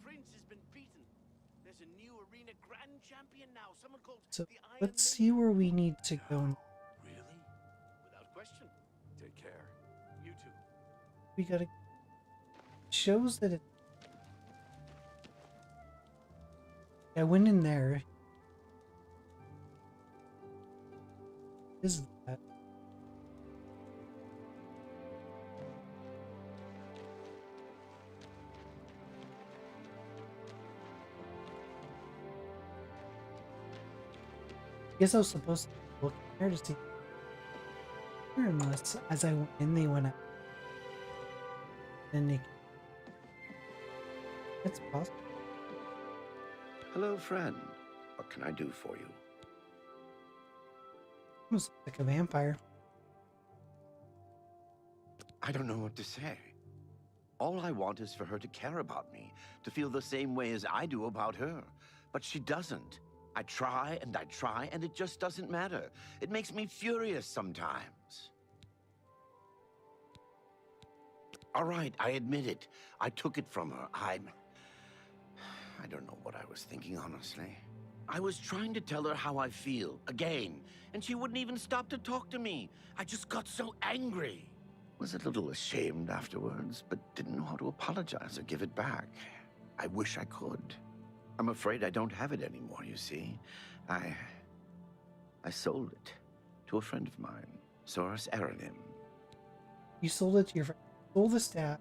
Prince has been beaten. There's a new arena grand champion now. Someone called So the Iron let's see where we need to go. Really? Without question. Take care. You too. We gotta. Shows that it. I went in there. Is that? I guess I was supposed to look there to see. Unless as I went in, they went out. Then they. That's possible. Hello, friend. What can I do for you? Almost like a vampire. I don't know what to say. All I want is for her to care about me, to feel the same way as I do about her. But she doesn't. I try, and it just doesn't matter. It makes me furious sometimes. All right, I admit it. I took it from her. I don't know what I was thinking, honestly. I was trying to tell her how I feel, again, and she wouldn't even stop to talk to me. I just got so angry. Was a little ashamed afterwards, but didn't know how to apologize or give it back. I wish I could. I'm afraid I don't have it anymore, you see. I sold it to a friend of mine, Soros Aranim. You sold it to your friend. Sold the staff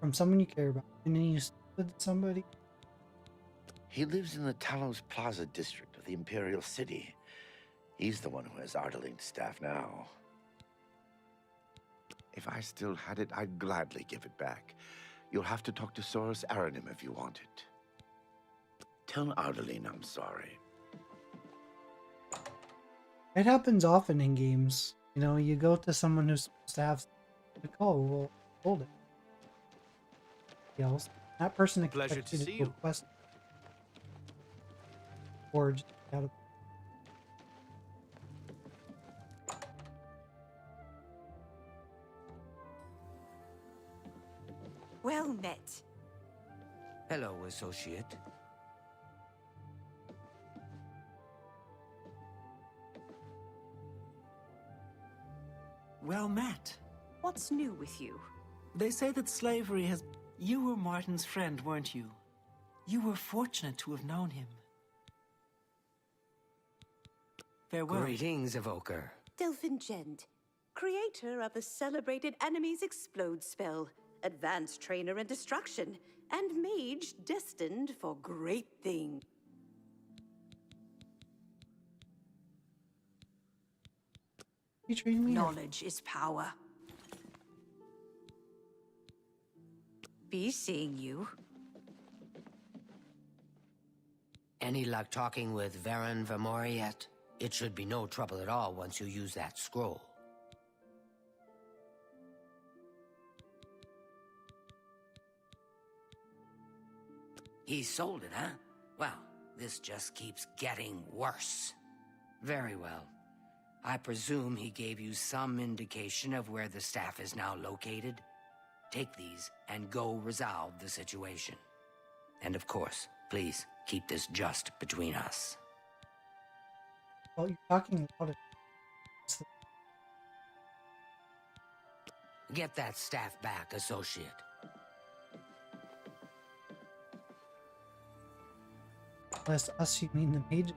from someone you care about, and then you sold it to somebody. He lives in the Talos Plaza district of the Imperial City. He's the one who has Ardaline's staff now. If I still had it, I'd gladly give it back. You'll have to talk to Soros Aranim if you want it. Tell Ardaline I'm sorry. It happens often in games. You know, you go to someone who's supposed to have like, oh, well, hold it. Else, that person Pleasure expects to you see to you. request or just out of. Well met. Hello, associate. Well met. What's new with you? They say that slavery has... You were Martin's friend, weren't you? You were fortunate to have known him. Farewell. Greetings, Evoker. Delphin Gent, creator of the celebrated Enemies Explode spell, advanced trainer in destruction, and mage destined for great things. You treating me? Knowledge is power. Be seeing you. Any luck talking with Varen Vamori yet? It should be no trouble at all once you use that scroll. He sold it, huh? Well, this just keeps getting worse. Very well. I presume he gave you some indication of where the staff is now located? Take these and go resolve the situation. And of course, please keep this just between us. Well, you're talking about it. Get that staff back, associate. Unless us, you mean the mage?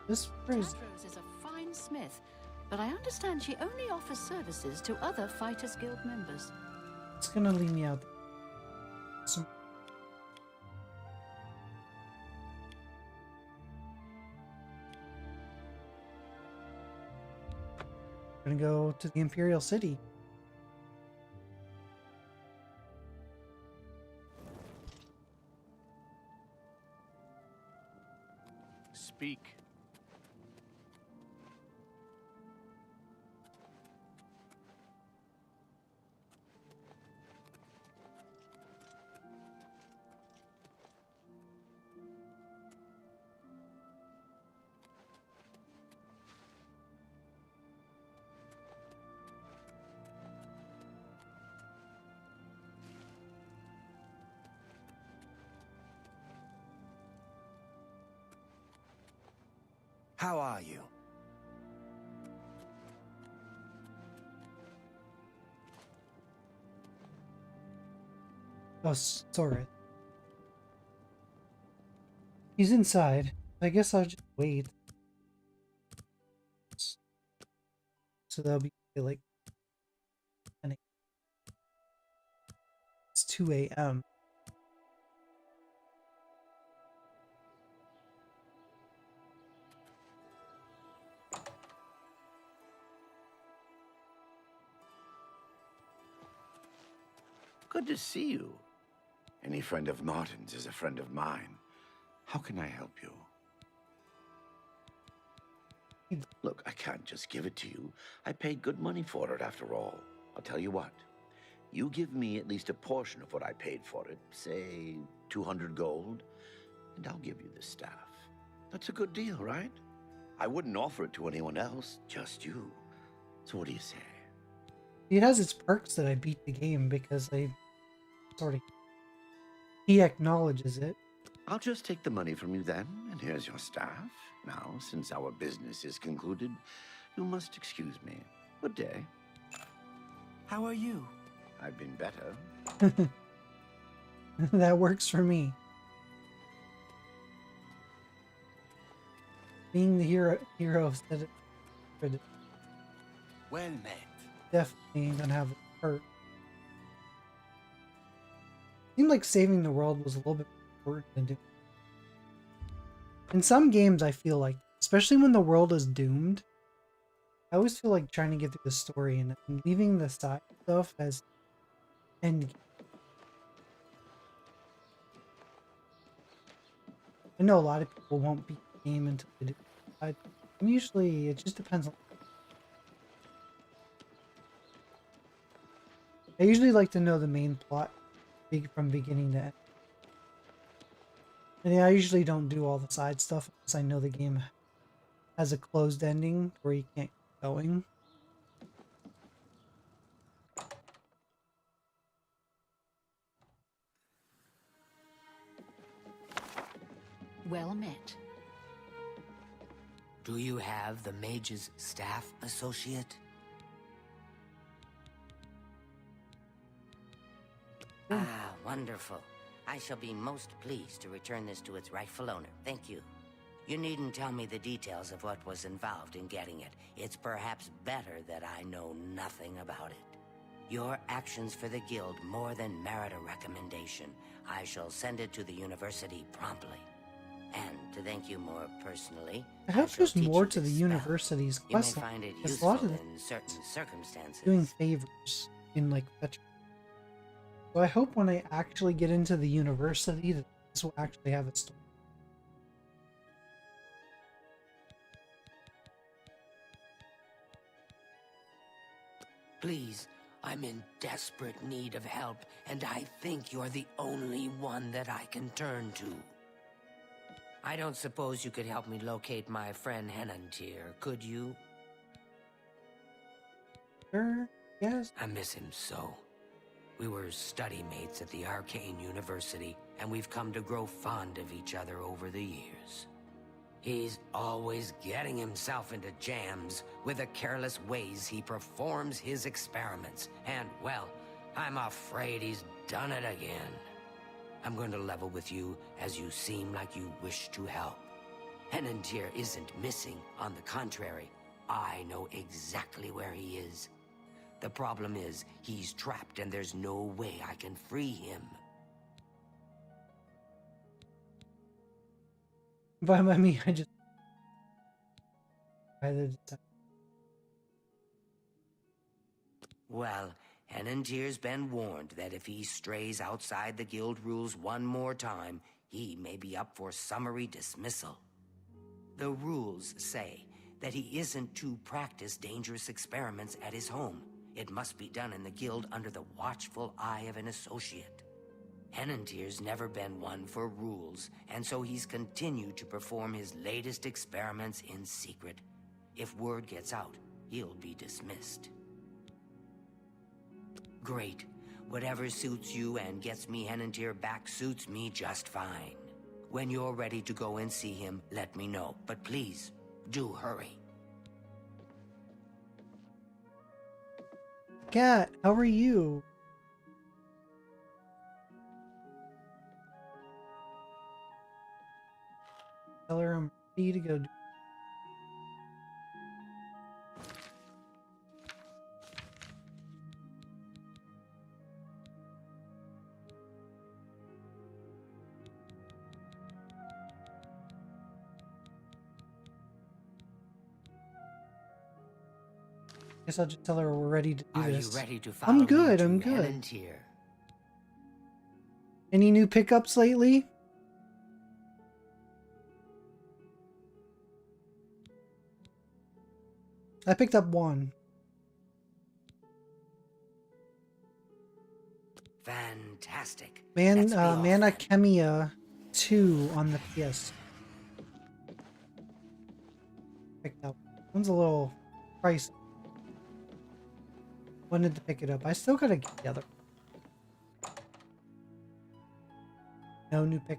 This phrase. Tadros is a fine smith, but I understand she only offers services to other Fighters Guild members. It's gonna leave me out. So, we're gonna go to the Imperial City. Speak. How are you? Oh, sorry. He's inside. I guess I'll just wait. So that'll be like 10 a.m. It's 2 a.m. Good to see you. Any friend of Martin's is a friend of mine. How can I help you? Look, I can't just give it to you. I paid good money for it, after all. I'll tell you what. You give me at least a portion of what I paid for it, say 200 gold, and I'll give you the staff. That's a good deal, right? I wouldn't offer it to anyone else, just you. So what do you say? It has its perks that I beat the game because I sort of... He acknowledges it. I'll just take the money from you then, and here's your staff. Now, since our business is concluded, you must excuse me. Good day. How are you? I've been better. That works for me. Being the hero of it Well met. definitely gonna have a hurt. Seemed like saving the world was a little bit more important than doing. In some games, I feel like, especially when the world is doomed, I always feel like trying to get through the story and leaving the side stuff as end. I know a lot of people won't beat the game until they do. Usually, it just depends on. I usually like to know the main plot from beginning to end. And yeah, I usually don't do all the side stuff unless I know the game has a closed ending where you can't keep going. Well met. Do you have the mage's staff, associate? Ah, wonderful. I shall be most pleased to return this to its rightful owner. Thank you. You needn't tell me the details of what was involved in getting it. It's perhaps better that I know nothing about it. Your actions for the guild more than merit a recommendation. I shall send it to the university promptly. And to thank you more personally, I hope shall there's teach more you to the this spell. university's You may quest line, find it because a lot useful of in certain circumstances. doing favors in like fetch. So I hope when I actually get into the university that this will actually have a story. Please, I'm in desperate need of help, and I think you're the only one that I can turn to. I don't suppose you could help me locate my friend Henantier, could you? Sure, yes. I miss him so. We were study mates at the Arcane University, and we've come to grow fond of each other over the years. He's always getting himself into jams with the careless ways he performs his experiments. And, well, I'm afraid he's done it again. I'm going to level with you as you seem like you wish to help. Henantier isn't missing. On the contrary, I know exactly where he is. The problem is, he's trapped and there's no way I can free him. By me, I just... Well, Henantier's been warned that if he strays outside the guild rules one more time, he may be up for summary dismissal. The rules say that he isn't to practice dangerous experiments at his home. It must be done in the guild under the watchful eye of an associate. Henantier's never been one for rules, and so he's continued to perform his latest experiments in secret. If word gets out, he'll be dismissed. Great. Whatever suits you and gets me Henantier back suits me just fine. When you're ready to go and see him, let me know. But please, Do hurry. Cat, how are you? Tell her I'm ready to go. Guess I'll just tell her we're ready to do Are this. you ready to follow I'm me good, to I'm good. Enentir? Any new pickups lately? I picked up one. Fantastic. Man, Let's be off Mana then. Chemia 2 on the PS. Picked up. One's a little pricey. Wanted to pick it up. I still gotta get the other. No new pick.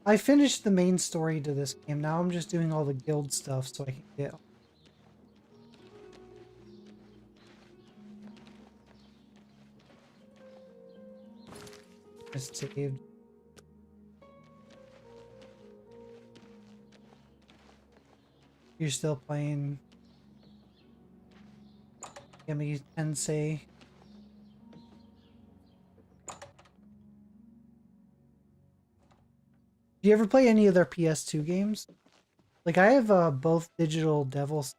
I finished the main story to this game. Now I'm just doing all the guild stuff so I can get. Just saved. You're still playing Yami Tensei. Do you ever play any of their PS2 games? Like, I have both Digital Devils.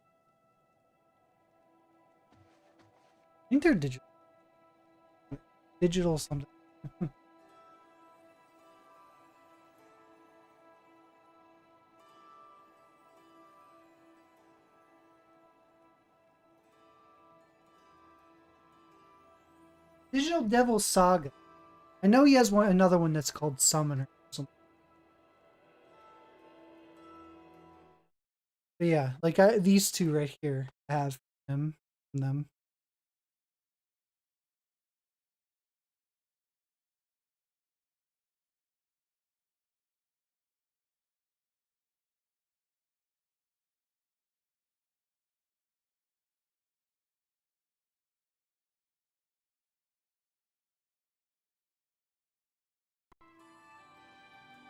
I think they're digital. Digital something. Digital Devil Saga. I know he has another one that's called Summoner. But yeah, like these two right here have him and them.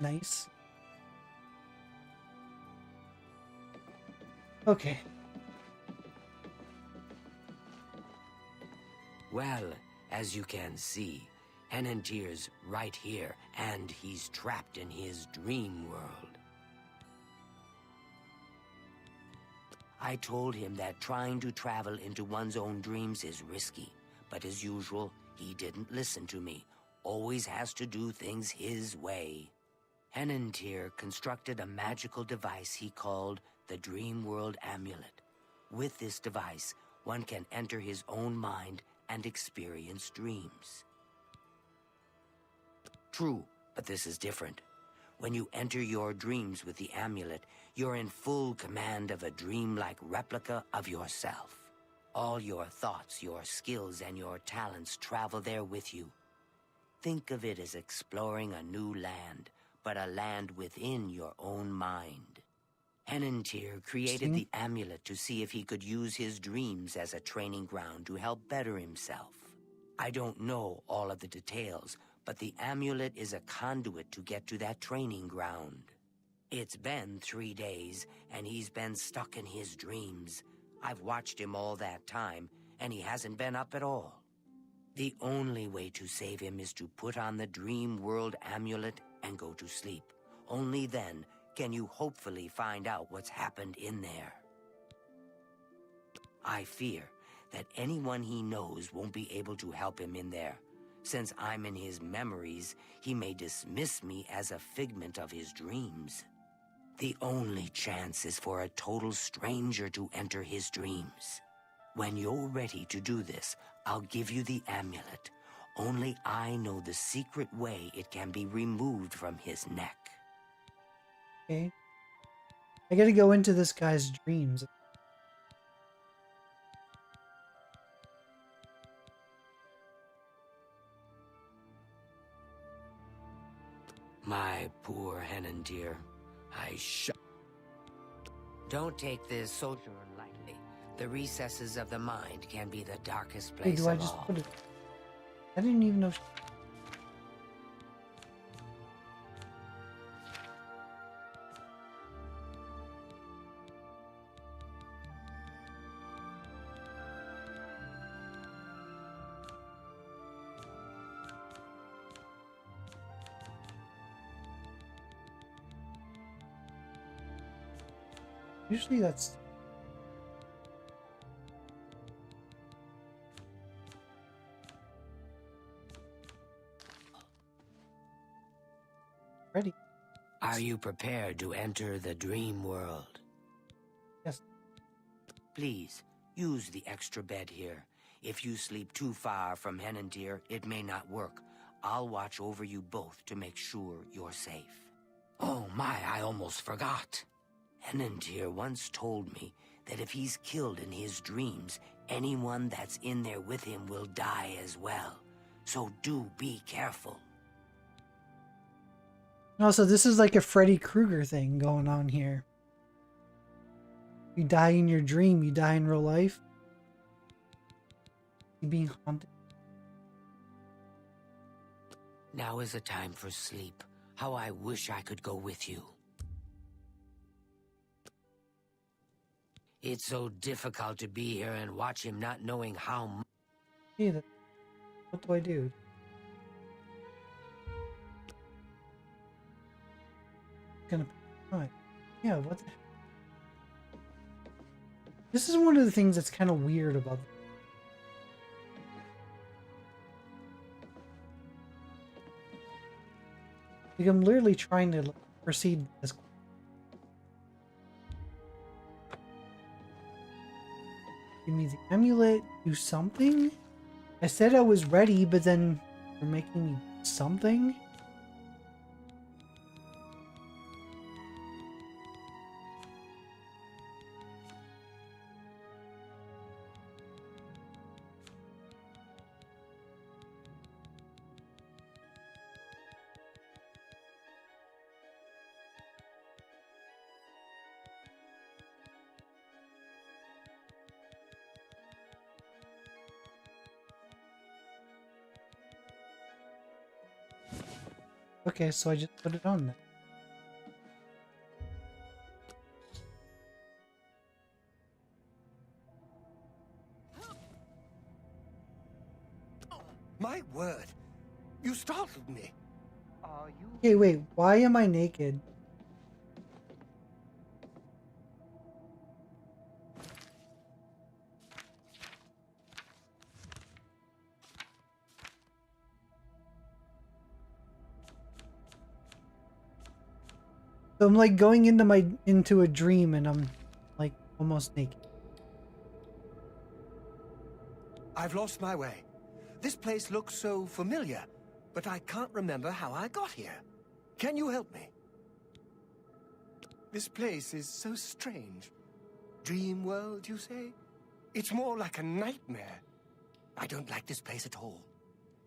Nice. Okay. Well, as you can see, Enentir's right here, and he's trapped in his dream world. I told him that trying to travel into one's own dreams is risky, but as usual, he didn't listen to me. Always has to do things his way. Enentir constructed a magical device he called the Dream World Amulet. With this device, one can enter his own mind and experience dreams. True, but this is different. When you enter your dreams with the amulet, you're in full command of a dreamlike replica of yourself. All your thoughts, your skills, and your talents travel there with you. Think of it as exploring a new land, but a land within your own mind. Enentir created the amulet to see if he could use his dreams as a training ground to help better himself. I don't know all of the details, but the amulet is a conduit to get to that training ground. It's been 3 days, and he's been stuck in his dreams. I've watched him all that time, and he hasn't been up at all. The only way to save him is to put on the Dream World Amulet and go to sleep. Only then can you hopefully find out what's happened in there. I fear that anyone he knows won't be able to help him in there. Since I'm in his memories, he may dismiss me as a figment of his dreams. The only chance is for a total stranger to enter his dreams. When you're ready to do this, I'll give you the amulet. Only I know the secret way it can be removed from his neck. Okay. I gotta go into this guy's dreams. My Poor Henandir. Don't take this sojourn lightly. The recesses of the mind can be the darkest Hey, place do I of just all. put it? I didn't even know. Usually that's. Ready. Are you prepared to enter the dream world? Yes. Please, use the extra bed here. If you sleep too far from Henandir, it may not work. I'll watch over you both to make sure you're safe. Oh my, I almost forgot. Henandir once told me that if he's killed in his dreams, anyone that's in there with him will die as well. So do be careful. Also, this is like a Freddy Krueger thing going on here. You die in your dream, you die in real life. You're being haunted. Now is a time for sleep. How I wish I could go with you. It's so difficult to be here and watch him not knowing how much. Hey, what do I do? Gonna. Right. Yeah, what the. This is one of the things that's kind of weird about this. Like, I'm literally trying to proceed this. Give me the amulet, do something? I said I was ready, but then you're making me do something? Okay, so I just put it on there. My word, you startled me. Okay, wait, why am I naked? So I'm like going into a dream and I'm like almost naked. I've lost my way. This place looks so familiar, but I can't remember how I got here. Can you help me? This place is so strange. Dream world, you say? It's more like a nightmare. I don't like this place at all.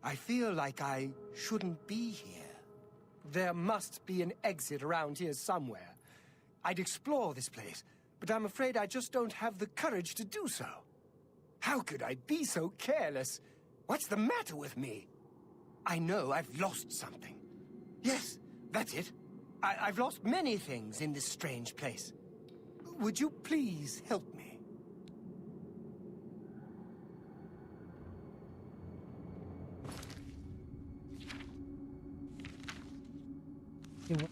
I feel like I shouldn't be here. There must be an exit around here somewhere. I'd explore this place, but I'm afraid I just don't have the courage to do so. How could I be so careless? What's the matter with me? I know I've lost something. Yes, that's it. I've lost many things in this strange place. Would you please help me? Okay, what?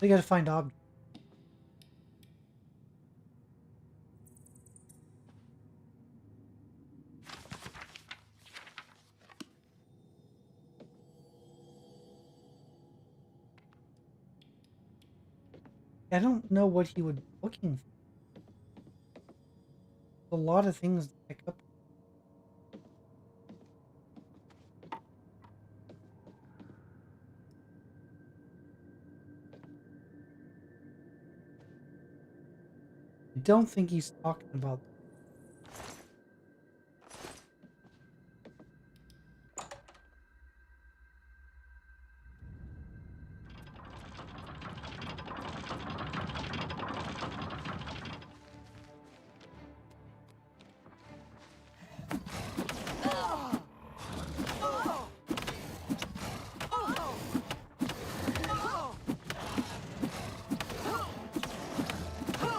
I gotta find objects. I don't know what he would be looking for. A lot of things to pick up. I don't think he's talking about.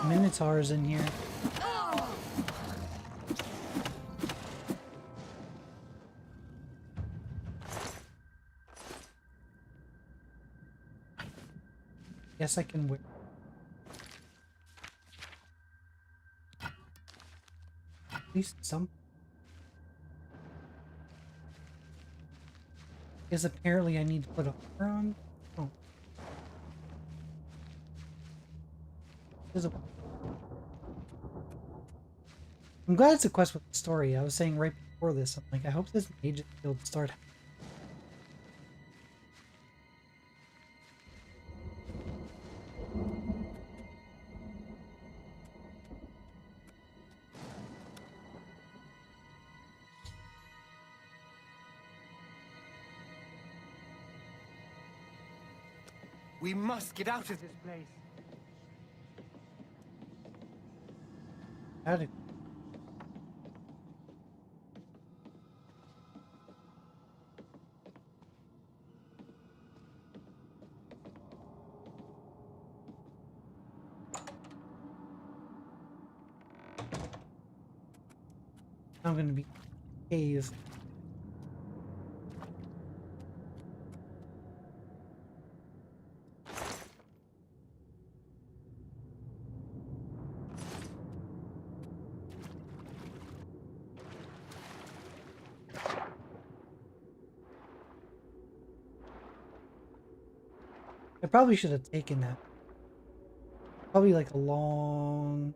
Minotaurs in here. Guess I can wait. At least some. Because apparently I need to put armor on. Oh. There's a. I'm glad it's a quest with the story. I was saying right before this, I'm like, I hope this Mage's Guild start. We must get out of this place. How to. I'm gonna be cave. I probably should have taken that. Probably like a long.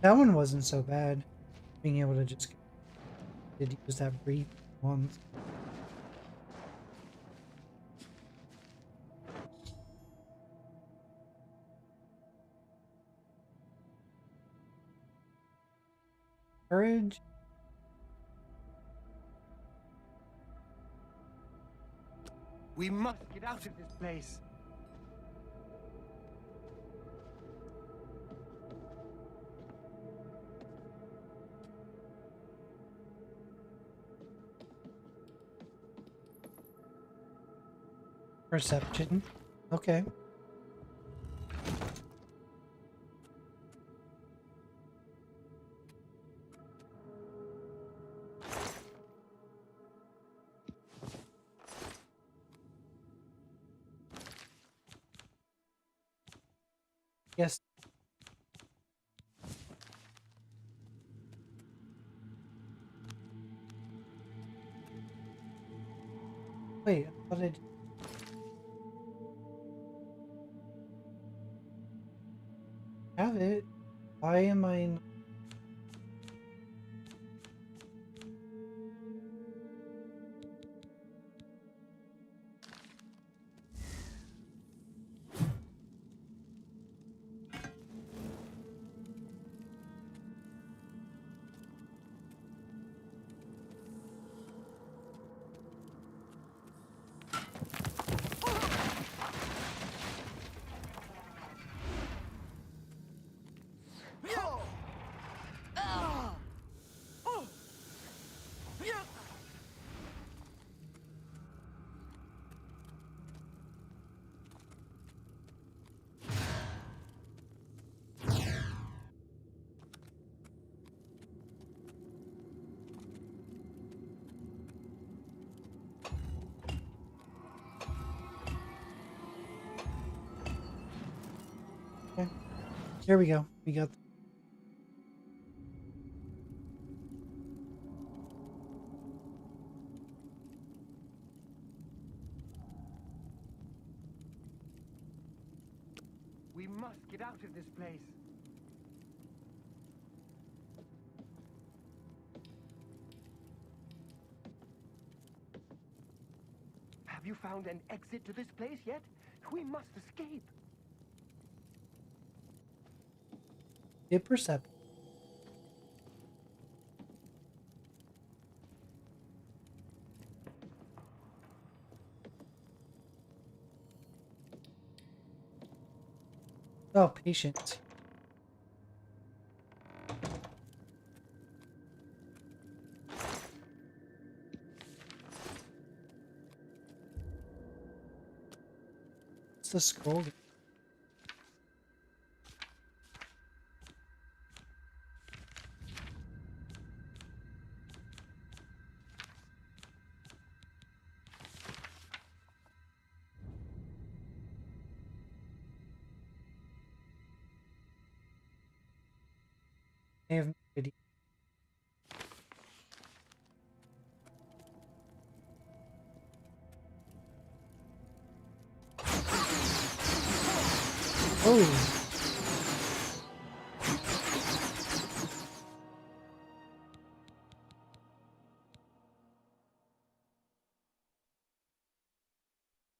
That one wasn't so bad. Being able to just did use that breathe once. Courage. We must get out of this place. Perception. Okay. Yes. Wait, I thought I did. Have it. Why am I in... Okay. Here we go. We got. We must get out of this place. Have you found an exit to this place yet? We must escape. Get perception. Oh, patience. It's the scroll. I have no idea. Oh.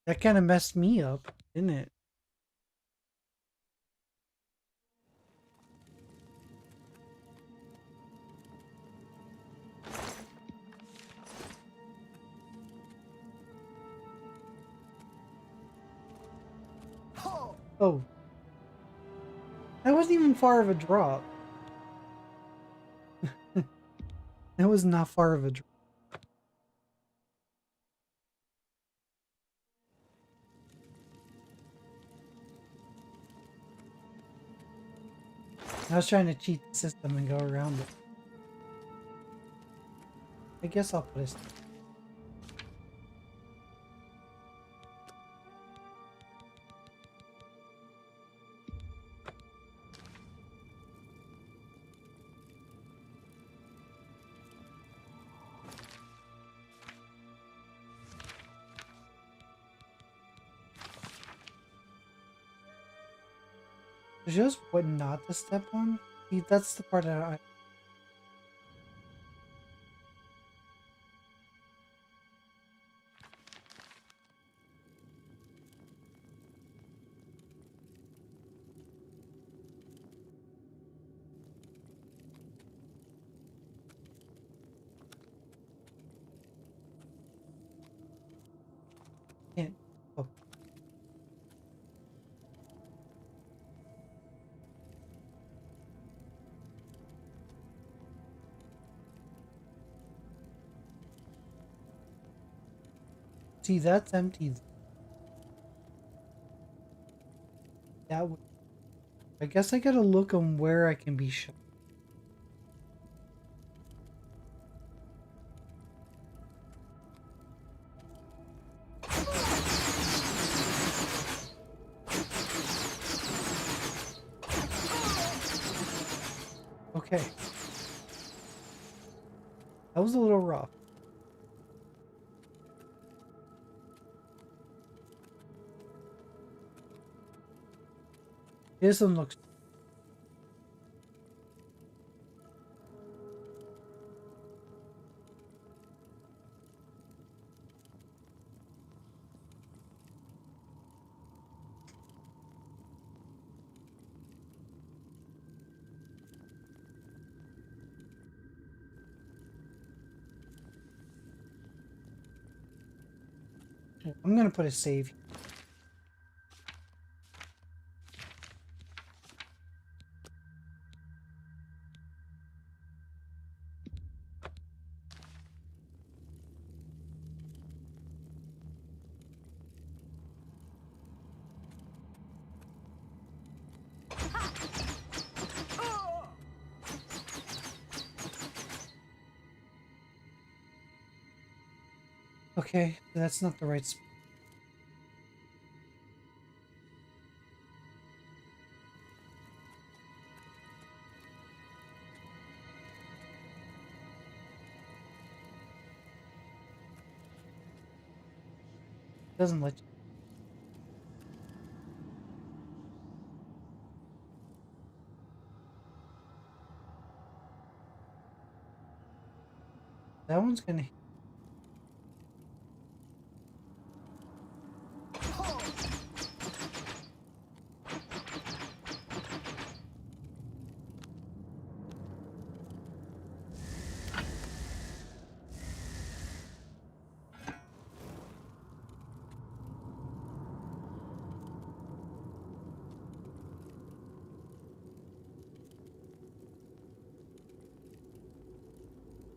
That kind of messed me up, didn't it? Oh. That wasn't even far of a drop. That was not far of a drop. I was trying to cheat the system and go around it. I guess I'll put it. Just what not to step on? See, that's the part that I... can't. Oh. See, that's empty. That would... I guess I gotta look on where I can be shot. Okay. That was a little rough. This one looks... I'm gonna put a save. Okay, that's not the right spot. Doesn't let you. That one's gonna.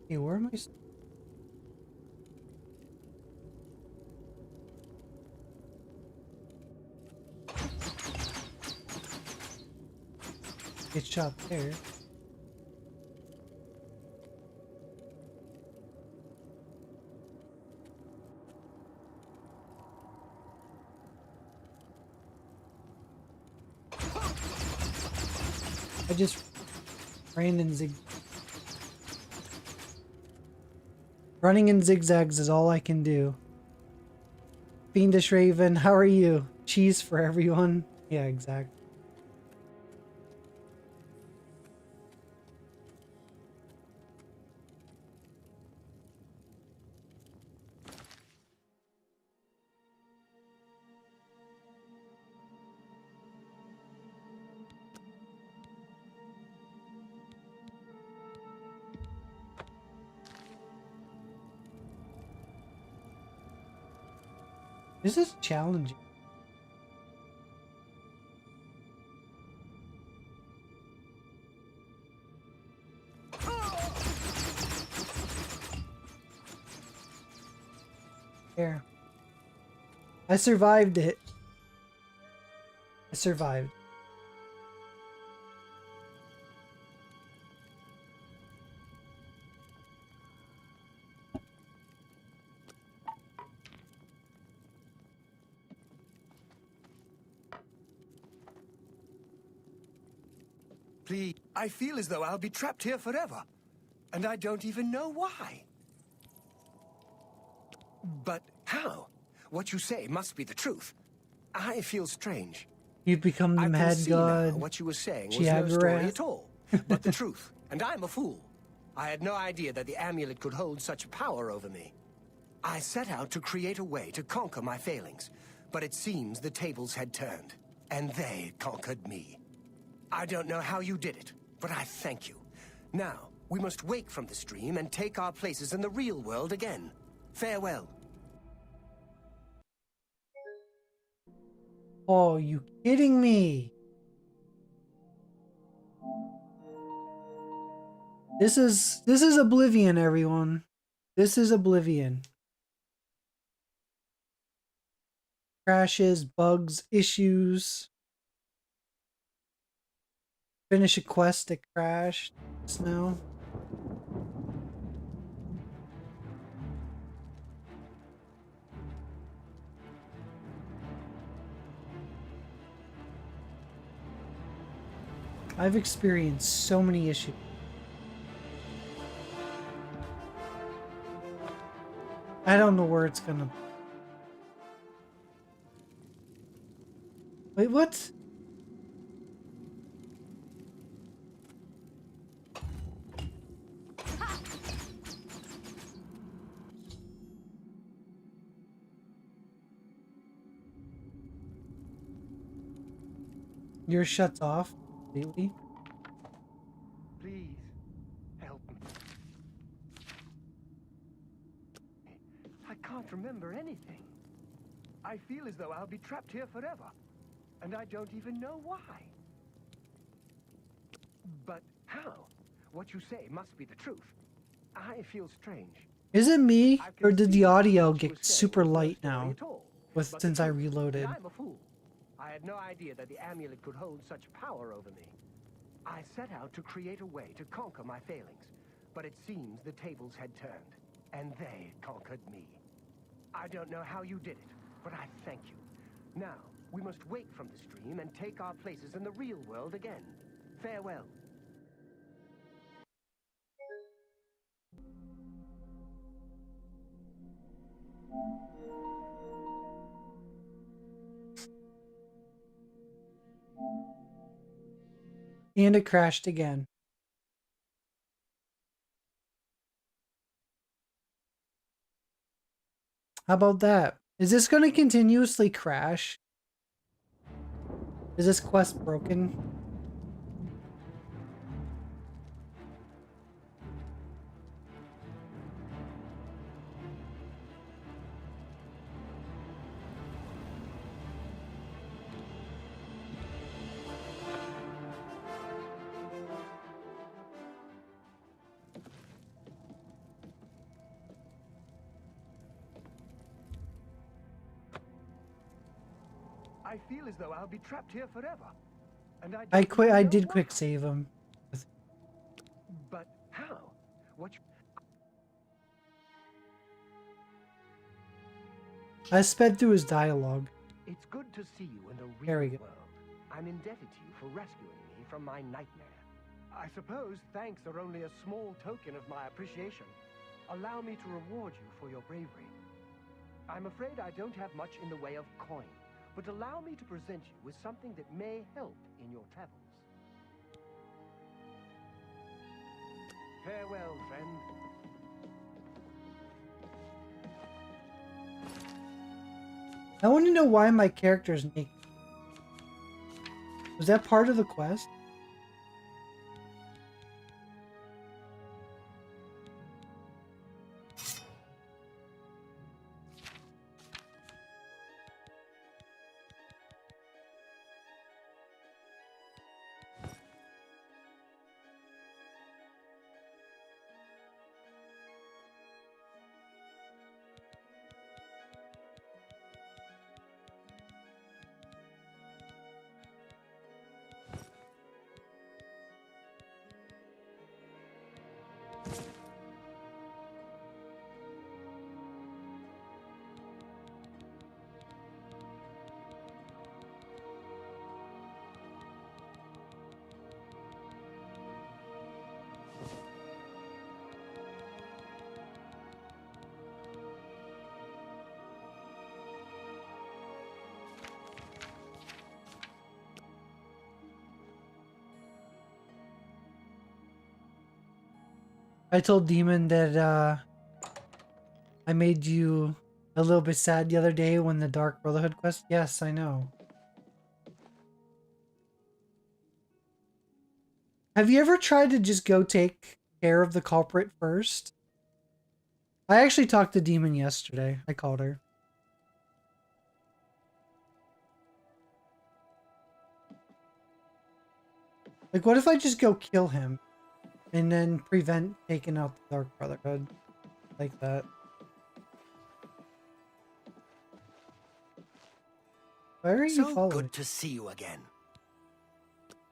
Hey, where am I? Get shot there. I just ran in zig. Running in zigzags is all I can do. Fiendish Raven, how are you? Cheese for everyone. Yeah, exactly. This is challenging. There. I survived it. I survived. Please, I feel as though I'll be trapped here forever. And I don't even know why. But how? What you say must be the truth. I feel strange. You've become the I mad can see now god. what you were saying was no story Chiagarath. at all, but the truth. And I'm a fool. I had no idea that the amulet could hold such power over me. I set out to create a way to conquer my failings, but it seems the tables had turned, and they conquered me. I don't know how you did it, but I thank you. Now, we must wake from this dream and take our places in the real world again. Farewell. Oh, you kidding me? This is Oblivion, everyone. This is Oblivion. Crashes, bugs, issues. Finish a quest that crashed just now. I've experienced so many issues. I don't know where it's gonna... Wait, what? Yours shuts off completely? Please, help me. I can't remember anything. I feel as though I'll be trapped here forever. And I don't even know why. But how? What you say must be the truth. I feel strange. Is it me, I can or did see the audio what you were get saying super was no light story now at all, with but the since I truth. reloaded? And I'm a fool. I had no idea that the amulet could hold such power over me. I set out to create a way to conquer my failings, but it seems the tables had turned, and they conquered me. I don't know how you did it, but I thank you. Now, we must wake from this dream and take our places in the real world again. Farewell. And it crashed again. How about that? Is this going to continuously crash? Is this quest broken? I feel as though I'll be trapped here forever. And I don't even know did why. quick save him. But how? What? I sped through his dialogue. It's good to see you in the There we real go. world. I'm indebted to you for rescuing me from my nightmare. I suppose thanks are only a small token of my appreciation. Allow me to reward you for your bravery. I'm afraid I don't have much in the way of coin, but allow me to present you with something that may help in your travels. Farewell, friend. I want to know why my character's naked. Was that part of the quest? I told Demon that I made you a little bit sad the other day when the Dark Brotherhood quest. Yes, I know. Have you ever tried to just go take care of the culprit first? I actually talked to Demon yesterday. I called her. Like, what if I just go kill him and then prevent taking out the Dark Brotherhood? Like that. Why are you So following me? good to see you again.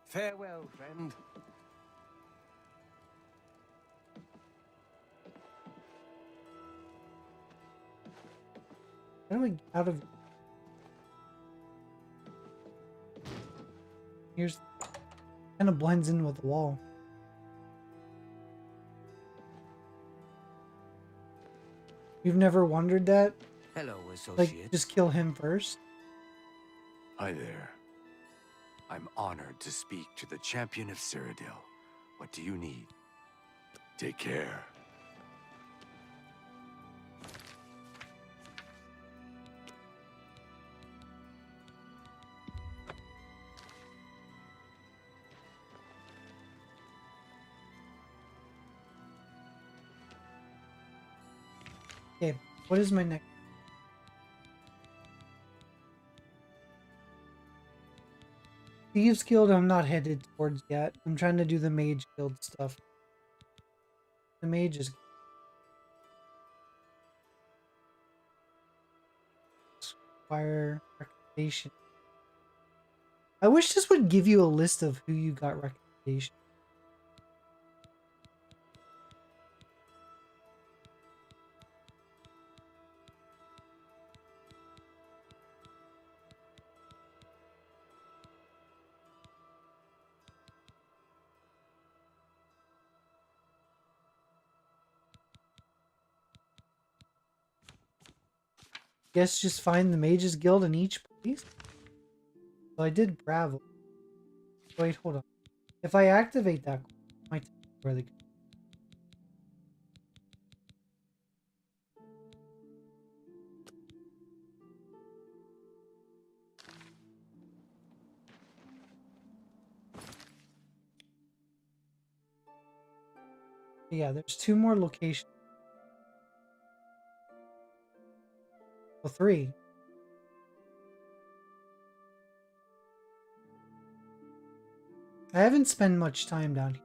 Farewell, friend. How do I get out of... Here's... Kind of blends in with the wall. You've never wondered that? Hello, associate. Like, just kill him first? Hi there. I'm honored to speak to the champion of Cyrodiil. What do you need? Take care. Okay, what is my next? Thieves Guild I'm not headed towards yet. I'm trying to do the Mage Guild stuff. The Mage is... Acquire recommendation. I wish this would give you a list of who you got recommendation. Guess just find the Mages Guild in each place. So I did Bravo. Wait, hold on. If I activate that, it might take me where they go. Yeah, there's 2 more locations. Well, 3. I haven't spent much time down here.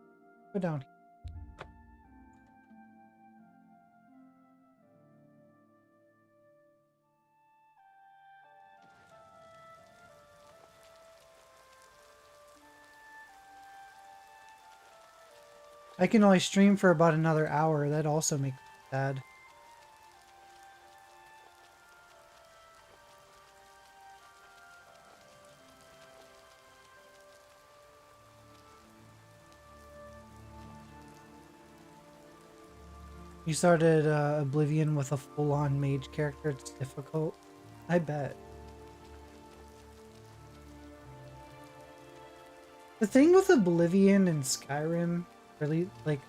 Go down here. I can only stream for about another hour. That also makes me sad. You started Oblivion with a full-on mage character. It's difficult. I bet. The thing with Oblivion and Skyrim, really, like,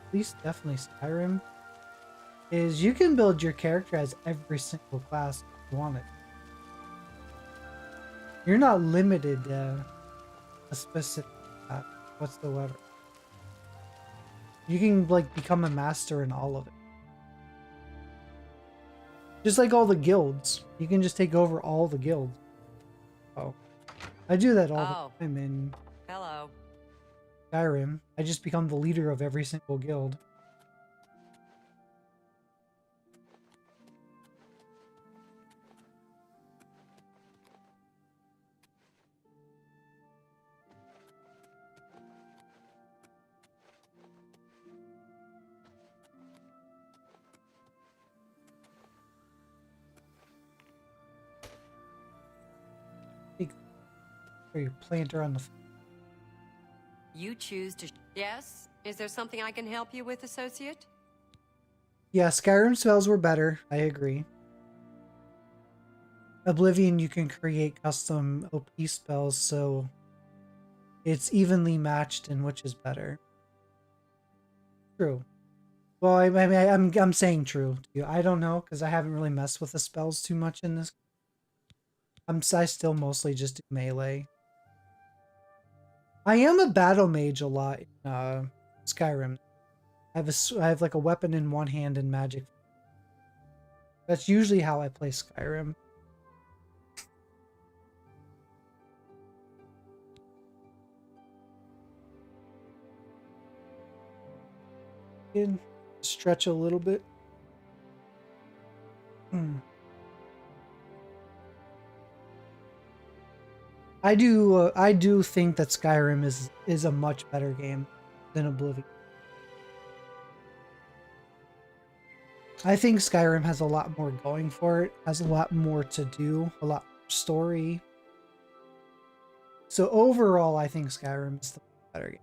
at least definitely Skyrim, is you can build your character as every single class you want it. You're not limited to a specific class whatsoever. You can, like, become a master in all of it. Just like all the guilds. You can just take over all the guilds. Oh. I do that all the time in Hello. Skyrim. I just become the leader of every single guild. Or your planter on the... You choose to... Yes? Is there something I can help you with, associate? Yeah, Skyrim spells were better. I agree. Oblivion, you can create custom OP spells, so it's evenly matched in which is better. True. Well, I'm saying true to you. I don't know, because I haven't really messed with the spells too much in this. I still mostly just do melee. I am a battle mage a lot in Skyrim. I have like a weapon in one hand and magic. That's usually how I play Skyrim. Stretch a little bit. I do think that Skyrim is a much better game than Oblivion. I think Skyrim has a lot more going for it, has a lot more to do, a lot more story. So overall, I think Skyrim is the better game.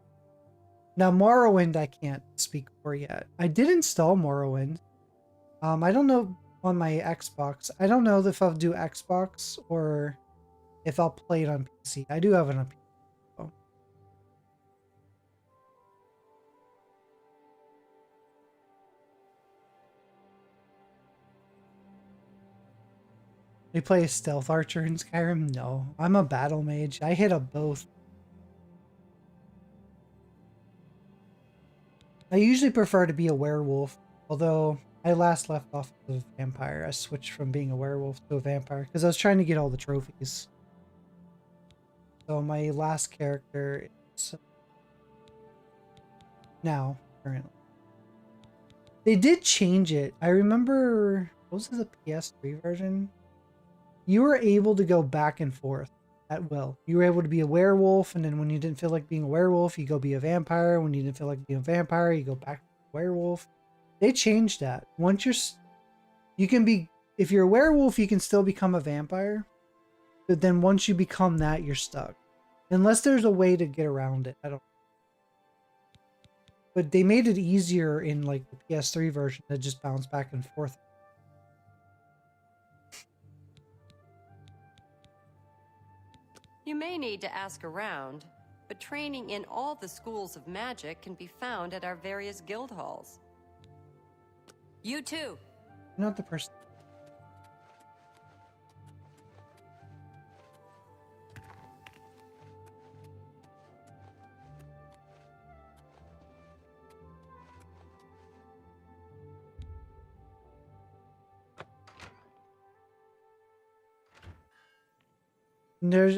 Now, Morrowind, I can't speak for yet. I did install Morrowind. I don't know on my Xbox. I don't know if I'll do Xbox or if I'll play it on PC. I do have it on PC. So. You play a stealth archer in Skyrim? No. I'm a battle mage. I hit up both. I usually prefer to be a werewolf, although I last left off as a vampire. I switched from being a werewolf to a vampire because I was trying to get all the trophies. So my last character is now, currently. They did change it. I remember, what was the PS3 version? You were able to go back and forth at will. You were able to be a werewolf, and then when you didn't feel like being a werewolf, you go be a vampire. When you didn't feel like being a vampire, you go back to a werewolf. They changed that. You can be, if you're a werewolf, you can still become a vampire. But then once you become that, you're stuck. Unless there's a way to get around it. I don't know. But they made it easier in like the PS3 version to just bounce back and forth. You may need to ask around. but training in all the schools of magic can be found at our various guild halls. You too. Not the person. There's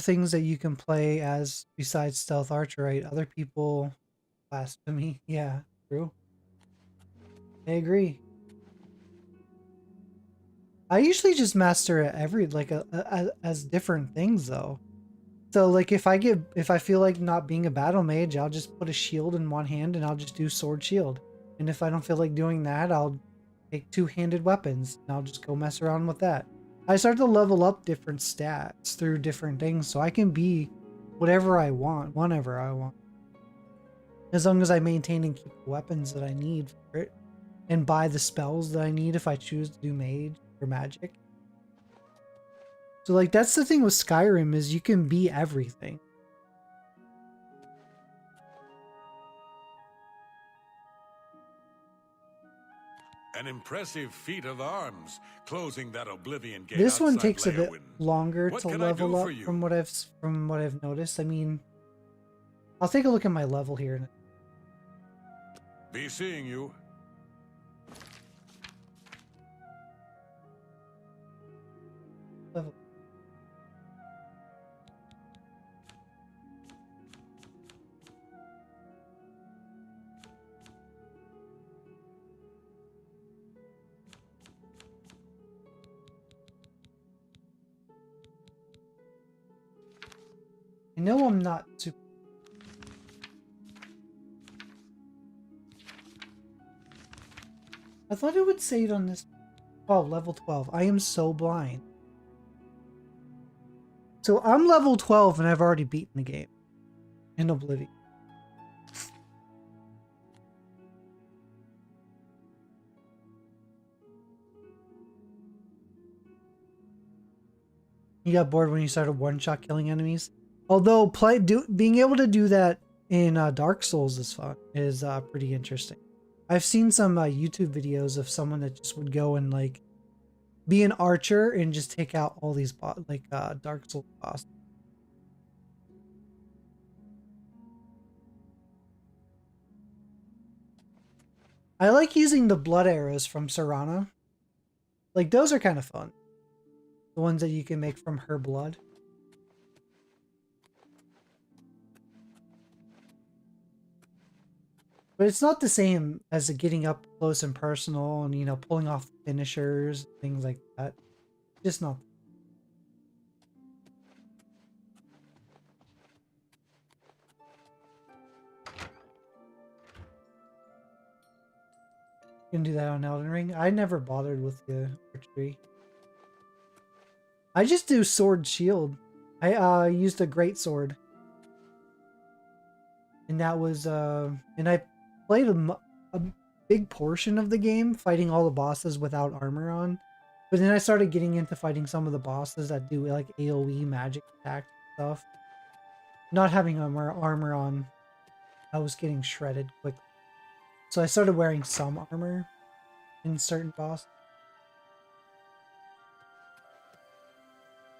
things that you can play as besides stealth archer, right? Other people blasphemy. Yeah, true. I agree. I usually just master every as different things though. So like if I feel like not being a battle mage, I'll just put a shield in one hand and I'll just do sword shield. And if I don't feel like doing that, I'll take two-handed weapons and I'll just go mess around with that. I start to level up different stats through different things so I can be whatever I want, whenever I want. As long as I maintain and keep the weapons that I need for it and buy the spells that I need if I choose to do mage or magic. So like that's the thing with Skyrim is you can be everything. An impressive feat of arms, closing that Oblivion gate. This one outside takes a bit Leowyn. longer What to can I level do up for you? from what I've noticed. I mean, I'll take a look at my level here. Be seeing you. Level. I know I'm not super. I thought it would say it on this. Oh, level 12. I am so blind. So I'm level 12 and I've already beaten the game in Oblivion. You got bored when you started one-shot killing enemies? Although being able to do that in Dark Souls is fun, is pretty interesting. I've seen some YouTube videos of someone that just would go and like be an archer and just take out all these Dark Souls bosses. I like using the blood arrows from Serana. Like those are kind of fun. The ones that you can make from her blood. But it's not the same as getting up close and personal and, you know, pulling off the finishers, things like that. Just not. You can do that on Elden Ring. I never bothered with the archery. I just do sword shield. I used a great sword. And that was, and I played a big portion of the game fighting all the bosses without armor on. But then I started getting into fighting some of the bosses that do like AoE magic attack stuff. Not having armor on, I was getting shredded quickly. So I started wearing some armor in certain bosses.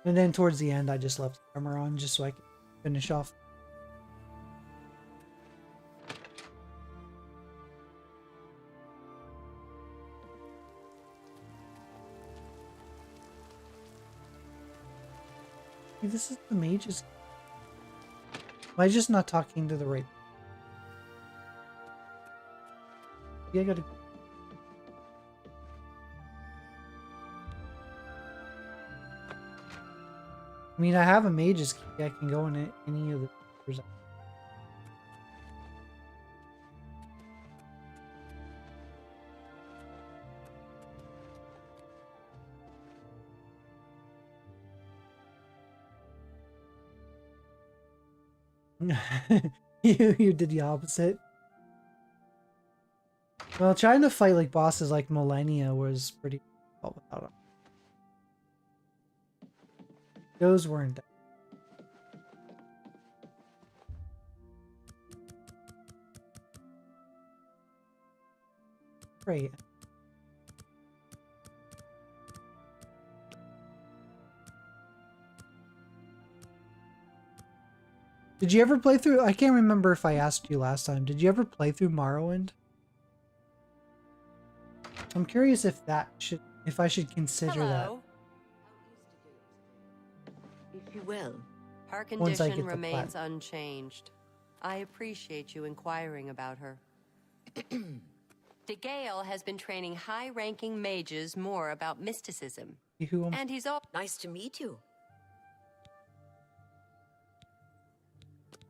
And then towards the end, I just left the armor on just so I could finish off. Hey, this is the mages. Am I just not talking to the right? Yeah, I gotta. I mean, I have a mage's key. I can go in any of the doors. You did the opposite. Well, trying to fight like bosses like Millennia was pretty difficult without them. Those weren't. Great. Did you ever play through? I can't remember if I asked you last time. Did you ever play through Morrowind? I'm curious if I should consider Hello. If you will. Her Once I get condition the remains plat- unchanged. I appreciate you inquiring about her. DeGale has been training high-ranking mages more about mysticism. And he's all... Nice to meet you.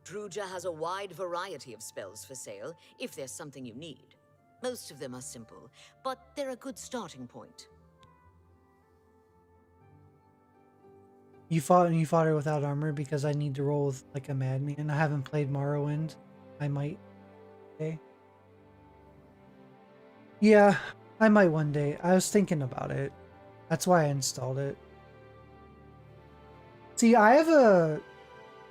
Druja has a wide variety of spells for sale, if there's something you need. Most of them are simple, but they're a good starting point. You fought her without armor because I need to roll with like a madman. I haven't played Morrowind. I might. Okay. Yeah, I might one day. I was thinking about it. That's why I installed it. See, I have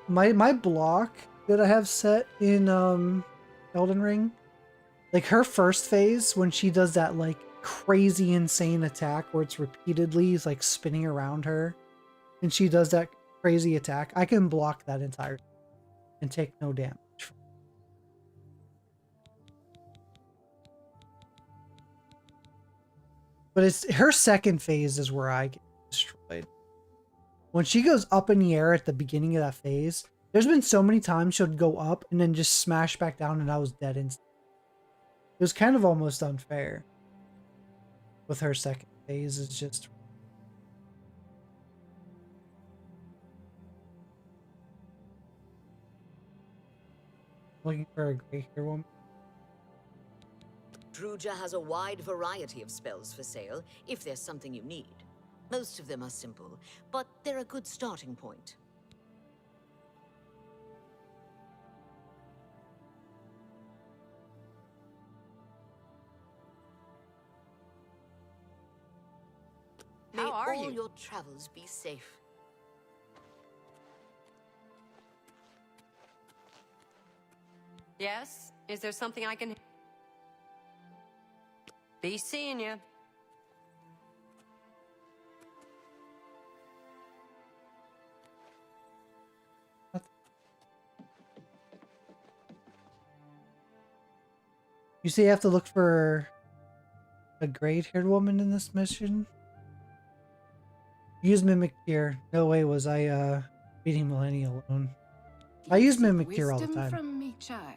my block that I have set in Elden Ring. Like her first phase when she does that like crazy insane attack where it's repeatedly like spinning around her and she does that crazy attack, I can block that entire and take no damage. But it's her second phase is where I get destroyed. When she goes up in the air at the beginning of that phase, there's been so many times she'll go up and then just smash back down and I was dead instantly. It was kind of almost unfair with her second phase. It's just looking for a gray hair woman. Druja has a wide variety of spells for sale, if there's something you need. Most of them are simple, but they're a good starting point. May How are all you? your travels be safe. Yes? Is there something I can... Be seeing you. You say you have to look for a gray-haired woman in this mission? Use Mimic Tear. No way was I beating Millennial alone. I use Mimic Tear all the Wisdom time. from me, child.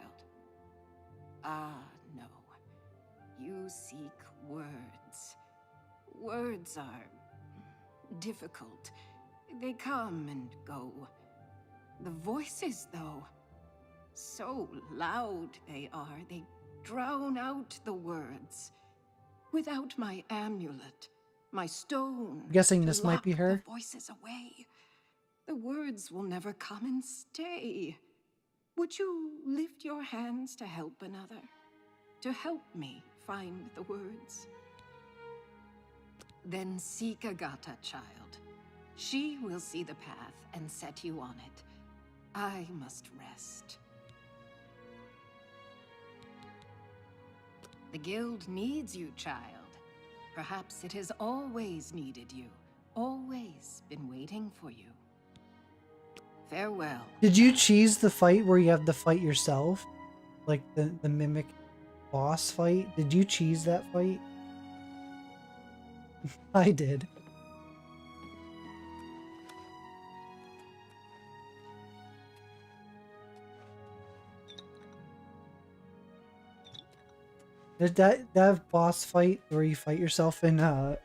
Ah, no. You seek words. Words are difficult. They come and go. The voices, though, so loud they are, they drown out the words. Without my amulet, my stone, I'm guessing to this might be lock her. the voices away, the words will never come and stay. Would you lift your hands to help another? To help me find the words? Then seek Agata, child. She will see the path and set you on it. I must rest. The guild needs you, child. Perhaps it has always needed you. Always been waiting for you. Farewell. Did you cheese the fight where you have to fight yourself? Like the Mimic boss fight? Did you cheese that fight? I did. That boss fight where you fight yourself in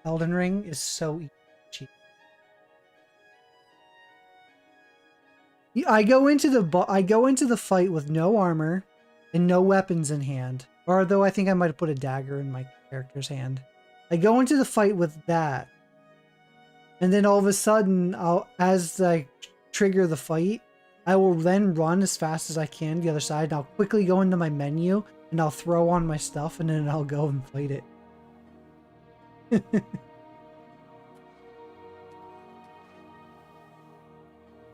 Elden Ring is so easy. I go into the fight with no armor and no weapons in hand. Or although I think I might have put a dagger in my character's hand. I go into the fight with that. And then all of a sudden, as I trigger the fight, I will then run as fast as I can to the other side. And I'll quickly go into my menu and I'll throw on my stuff and then I'll go and fight it.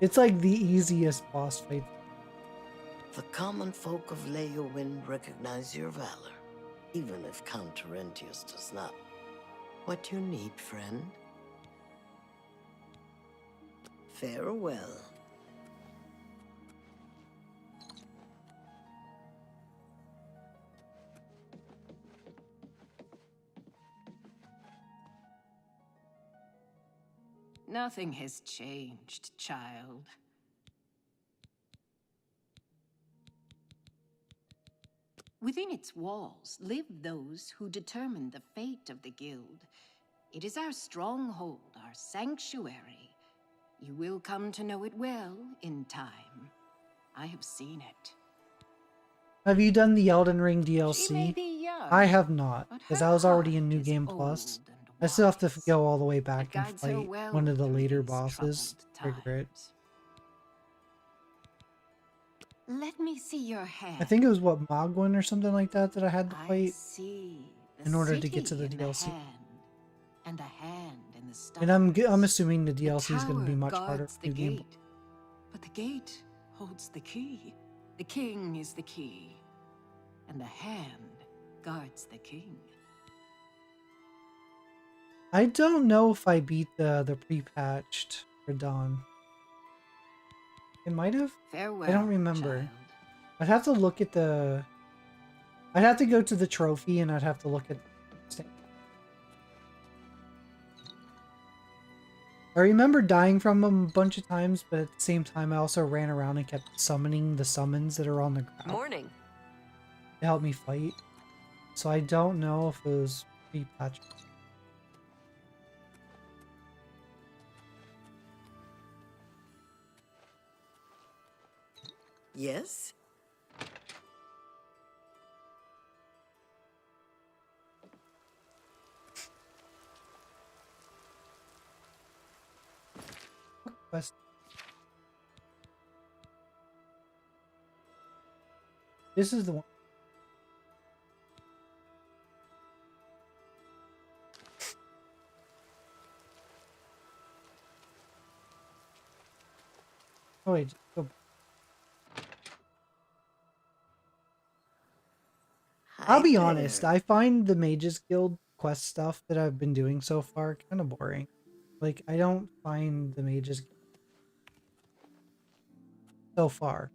It's like the easiest boss fight. The common folk of Leowyn recognize your valor. even if Count Terentius does not. What you need, friend? Farewell. Nothing has changed, child. Within its walls live those who determine the fate of the guild. It is our stronghold, our sanctuary. You will come to know it well in time. I have seen it. Have you done the Elden Ring She may DLC? be young, I have not, but because her I was already heart in New is Game old Plus. and I still have to wise. go all the way back It and guides her fight well one of the through later these bosses to troubled trigger it. times. Let me see your hand. I think it was what, Mogwin or something like that that I had to I fight see the in order to get to city the in the DLC. hand, and the hand in the stars. And I'm assuming the DLC is going to be tower much harder guards for the New Game. gate, but the gate holds the key. The king is the key, and the hand guards the king. I don't know if I beat the pre-patched for Dawn. It might have. Farewell, I don't remember. child. I'd have to look at the. I'd have to go to the trophy and I'd have to look at. I remember dying from them a bunch of times, but at the same time, I also ran around and kept summoning the summons that are on the ground Morning. to help me fight. So I don't know if it was pre-patched. Yes? Quest. This is the one. Oh wait, just go. I'll be honest, I find the Mages Guild quest stuff that I've been doing so far kind of boring. Like, I don't find the Mages Guild so far.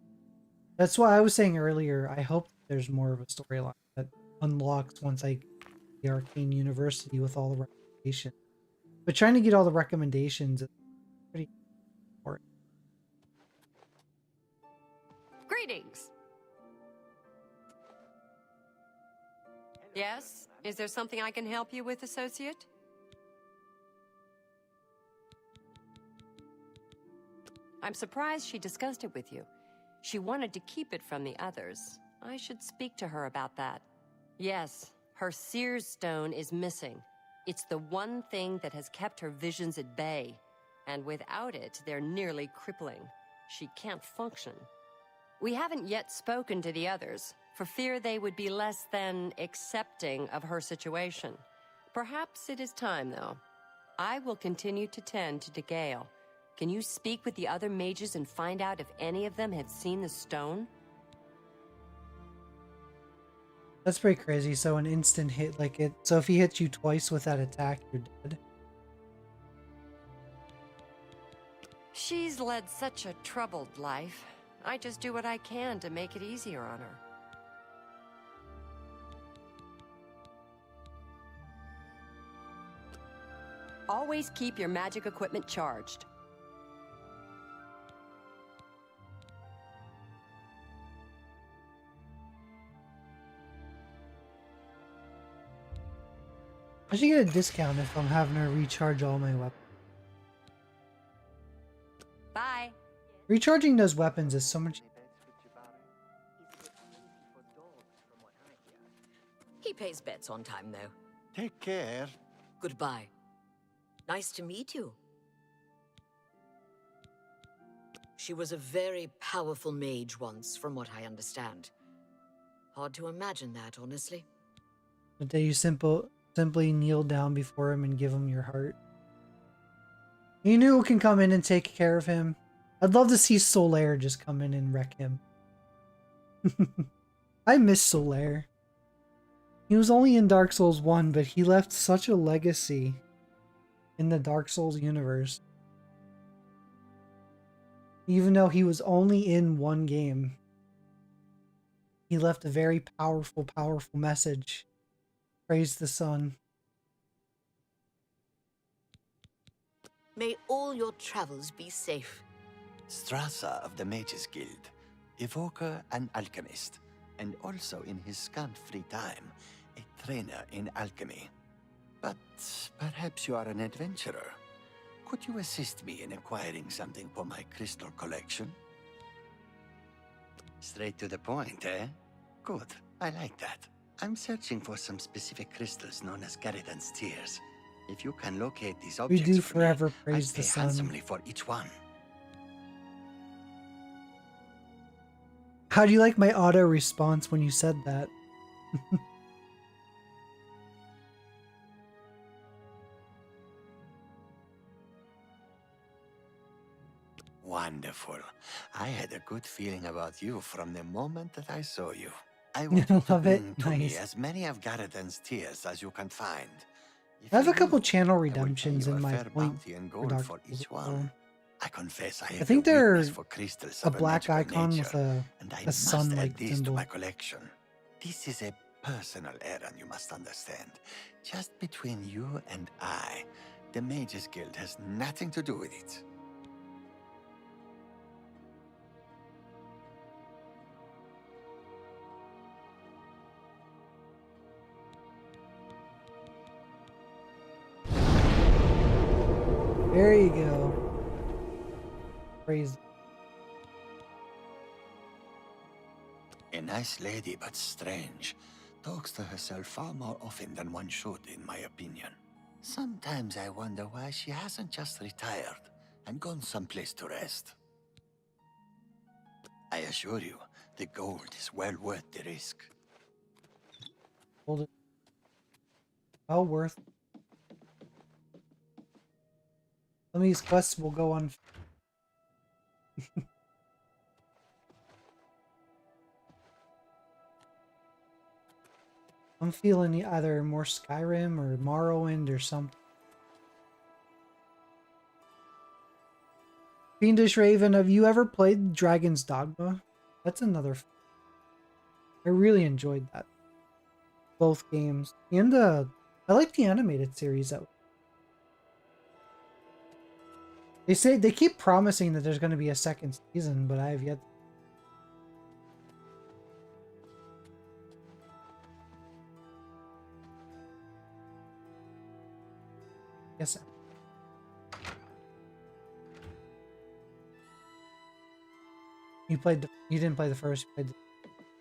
That's why I was saying earlier, I hope there's more of a storyline that unlocks once I get the Arcane University with all the recommendations. But trying to get all the recommendations is pretty important. Greetings. Yes? Is there something I can help you with, associate? I'm surprised she discussed it with you. She wanted to keep it from the others. I should speak to her about that. Yes, her Seer's Stone is missing. It's the one thing that has kept her visions at bay. And without it, they're nearly crippling. She can't function. We haven't yet spoken to the others, for fear they would be less than accepting of her situation. Perhaps it is time, though. I will continue to tend to Gale. Can you speak with the other mages and find out if any of them have seen the stone? That's pretty crazy. So an instant hit like it. So if he hits you twice with that attack, you're dead. She's led such a troubled life. I just do what I can to make it easier on her. Always keep your magic equipment charged. I should get a discount if I'm having her recharge all my weapons. Bye. Recharging those weapons is so much. He pays bets on time, though. Take care. Goodbye. Nice to meet you. She was a very powerful mage once, from what I understand. Hard to imagine that, honestly. But that you simply kneel down before him and give him your heart. You knew who can come in and take care of him. I'd love to see Solaire just come in and wreck him. I miss Solaire. He was only in Dark Souls 1, but he left such a legacy in the Dark Souls universe. Even though he was only in one game, he left a very powerful, powerful message. Praise the sun. May all your travels be safe. Strasser of the Mages Guild, evoker and alchemist, and also in his scant free time, a trainer in alchemy. But perhaps you are an adventurer. Could you assist me in acquiring something for my crystal collection? Straight to the point, eh? Good, I like that. I'm searching for some specific crystals known as Garadan's Tears. If you can locate these We objects do for me, forever praise I'd the pay sun. handsomely for each one. How do you like my auto response when you said that? Wonderful. I had a good feeling about you from the moment that I saw you. I want you to Love it. bring to me Nice. as many of Garadan's tears as you can find. If I have you a couple do, channel I will pay redemptions you in a my fair point bounty and for gold Dark for Souls each as one. well. I confess I I have think a they're weakness for crystals a of a black magical icon nature, with a and I sun must like add these to symbol. my collection. This is a personal errand, you must understand. Just between you and I, the Mages Guild has nothing to do with it. There you go. Praise. A nice lady, but strange. Talks to herself far more often than one should, in my opinion. Sometimes I wonder why she hasn't just retired and gone someplace to rest. I assure you, the gold is well worth the risk. Hold it. Well worth. Some of these quests will go on. I'm feeling either more Skyrim or Morrowind or something. Fiendish Raven, have you ever played Dragon's Dogma? That's another. I really enjoyed that. Both games. And I like the animated series. That they say they keep promising that there's going to be a second season, but I have yet. Yes. You didn't play the first. You played the...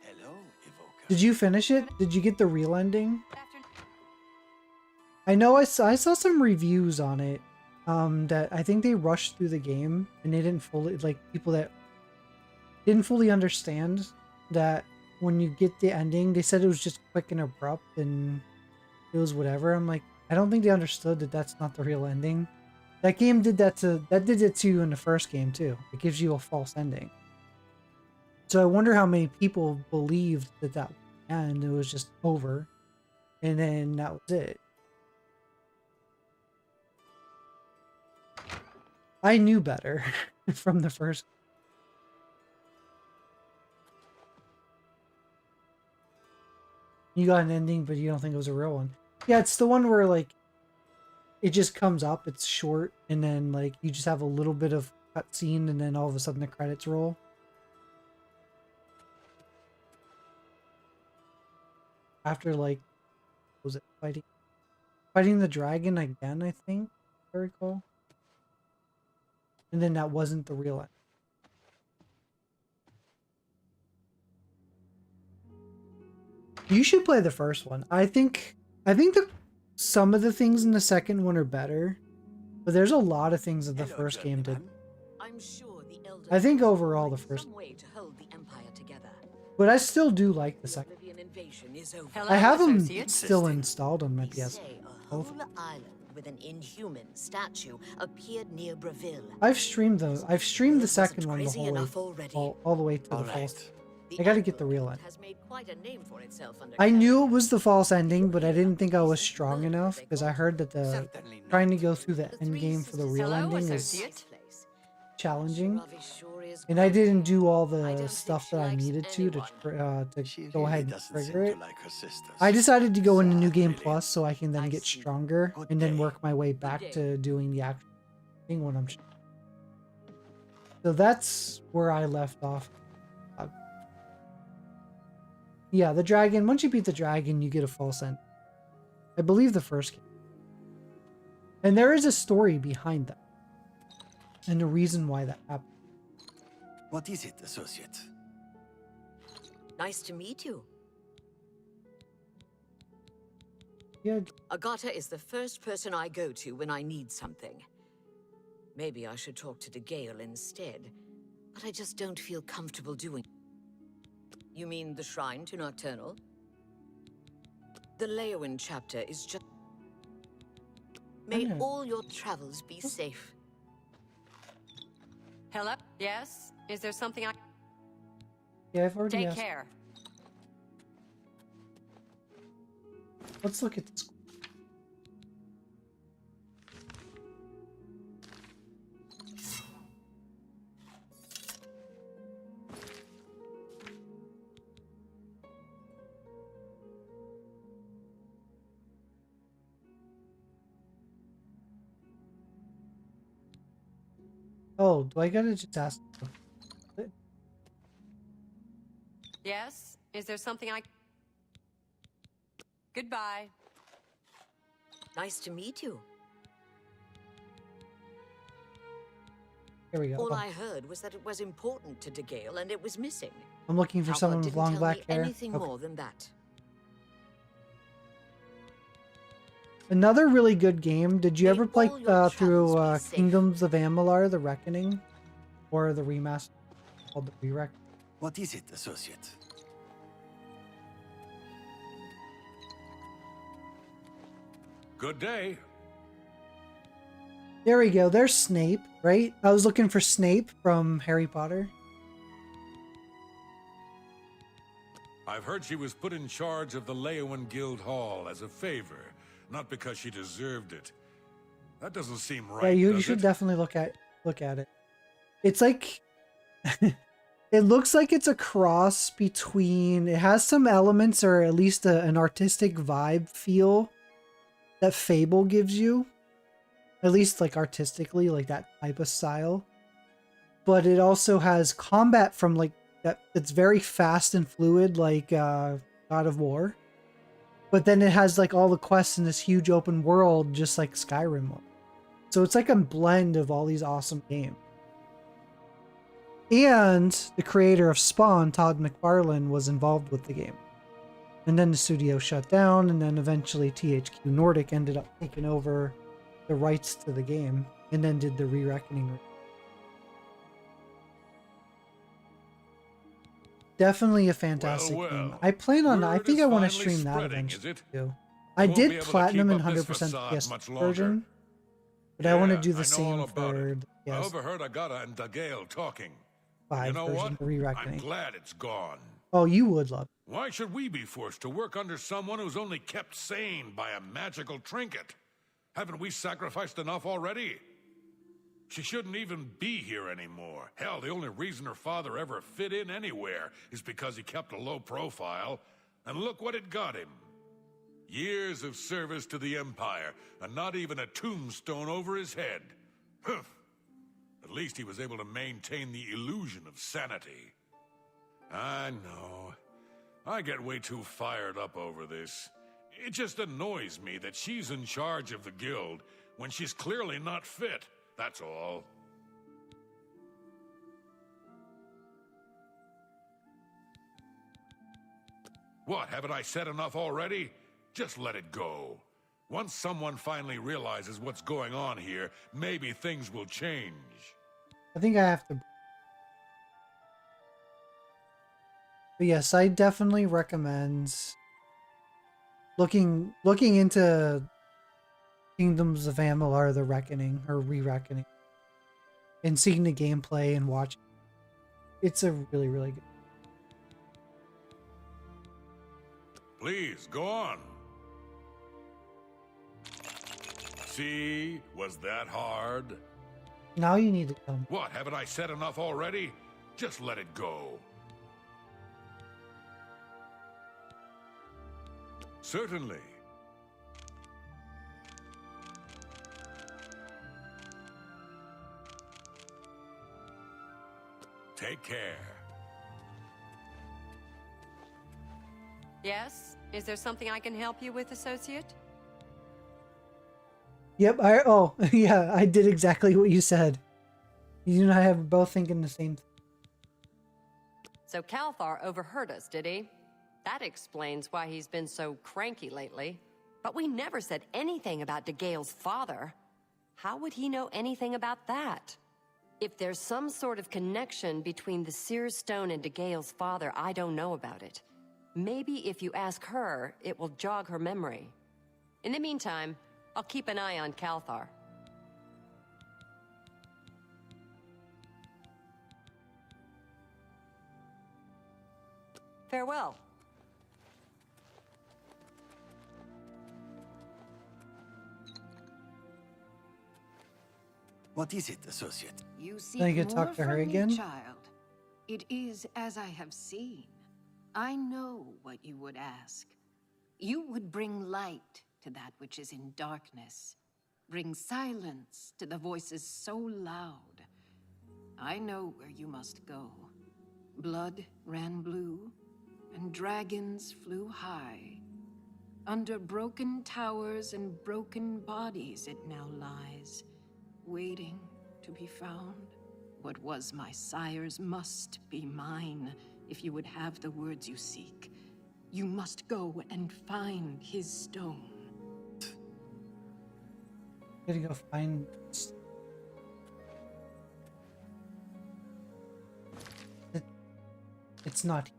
Hello, Evoker. Did you finish it? Did you get the real ending? I know I saw some reviews on it. That I think they rushed through the game and they didn't fully, like, people that didn't fully understand that when you get the ending, they said it was just quick and abrupt and it was whatever. I'm like, I don't think they understood that that's not the real ending. That game did that did it to you in the first game too. It gives you a false ending. So I wonder how many people believed that was the end. It was just over, and then that was it. I knew better from the first. You got an ending, but you don't think it was a real one. Yeah, it's the one where, like, it just comes up, it's short, and then, like, you just have a little bit of cutscene, and then all of a sudden the credits roll. After, like, what was it fighting the dragon again, I think, if I recall. And then that wasn't the real end. You should play the first one. I think some of the things in the second one are better, but there's a lot of things that the first game did. I'm sure the elders I think overall the first. some way to hold the empire together. But I still do like the second. Oblivion invasion is over. I have them still installed on my PS. Whole island with an inhuman statue appeared near Breville. I've streamed the second one the crazy whole way, enough already. all the way to the All full. right. I gotta get the real end. Has made quite a name for itself under I knew it was the false ending, but I didn't think I was strong enough because I heard that the trying to go through the end game for the real ending is challenging, and I didn't do all the stuff that I needed to go ahead and trigger it. I decided to go into New Game Plus so I can then get stronger and then work my way back to doing the actual thing when I'm. So that's where I left off. Yeah, the dragon. Once you beat the dragon, you get a false end. I believe the first game. And there is a story behind that. And a reason why that happened. What is it, associate? Nice to meet you. Yeah. Agata is the first person I go to when I need something. Maybe I should talk to DeGale instead, but I just don't feel comfortable doing. You mean the shrine to Nocturnal? The Leowin chapter is just... May all your travels be safe. Hello? Yes? Is there something I... Yeah, I've already Take asked. care. Let's look at this. Oh, do I gotta just ask? Yes? Is there something I... Goodbye. Nice to meet you. Here we go. All Oh, I heard was that it was important to DeGale and it was missing. I'm looking for Halberd someone with didn't long tell black me hair. anything Okay. more than that. Another really good game. Did you ever play through Kingdoms of Amalur: The Reckoning, or the remaster called the Re-Reckoning? What is it, associate? Good day. There we go. There's Snape, right? I was looking for Snape from Harry Potter. I've heard she was put in charge of the Leowin Guild Hall as a favor, not because she deserved it. That doesn't seem right. Yeah, you does should it? definitely look at it. It's like it looks like it's a cross between. It has some elements, or at least an artistic vibe feel that Fable gives you. At least like artistically, like that type of style. But it also has combat from like that. It's very fast and fluid, like God of War. But then it has like all the quests in this huge open world, just like Skyrim. So it's like a blend of all these awesome games. And the creator of Spawn, Todd McFarlane, was involved with the game. And then the studio shut down, and then eventually THQ Nordic ended up taking over the rights to the game, and then did the Re-Reckoning. Definitely a fantastic game. I plan on. I think I want to stream that eventually too. I did platinum and 100% PS version, but I want to do the same for the I PS5 overheard Agata and DeGale talking. You know version, what? the Re-Reckoning. I'm glad it's gone. Oh, you would love it. Why should we be forced to work under someone who's only kept sane by a magical trinket? Haven't we sacrificed enough already? She shouldn't even be here anymore. Hell, the only reason her father ever fit in anywhere is because he kept a low profile. And look what it got him. Years of service to the Empire, and not even a tombstone over his head. Humph. At least he was able to maintain the illusion of sanity. I know. I get way too fired up over this. It just annoys me that she's in charge of the guild when she's clearly not fit, that's all. What, haven't I said enough already? Just let it go. Once someone finally realizes what's going on here, maybe things will change. I think I have to. But yes, I definitely recommend looking into Kingdoms of Amalur: The Reckoning, or Re-Reckoning, and seeing the gameplay and watching. It's a really, really good. Please, go on. See? Was that hard? Now you need to come. What, haven't I said enough already? Just let it go. Certainly. Take care. Yes? Is there something I can help you with, associate? Yep, yeah, I did exactly what you said. You and I are both thinking the same thing. So Calthar overheard us, did he? That explains why he's been so cranky lately. But we never said anything about DeGale's father. How would he know anything about that? If there's some sort of connection between the Seer's Stone and DeGale's father, I don't know about it. Maybe if you ask her, it will jog her memory. In the meantime, I'll keep an eye on Calthar. Farewell. What is it, associate? You see Then you more could talk to her from me, again? child. It is as I have seen. I know what you would ask. You would bring light to that which is in darkness. Bring silence to the voices so loud. I know where you must go. Blood ran blue, and dragons flew high. Under broken towers and broken bodies it now lies, waiting to be found. What was my sire's must be mine, if you would have the words you seek. You must go and find his stone. Gotta go find... It's not...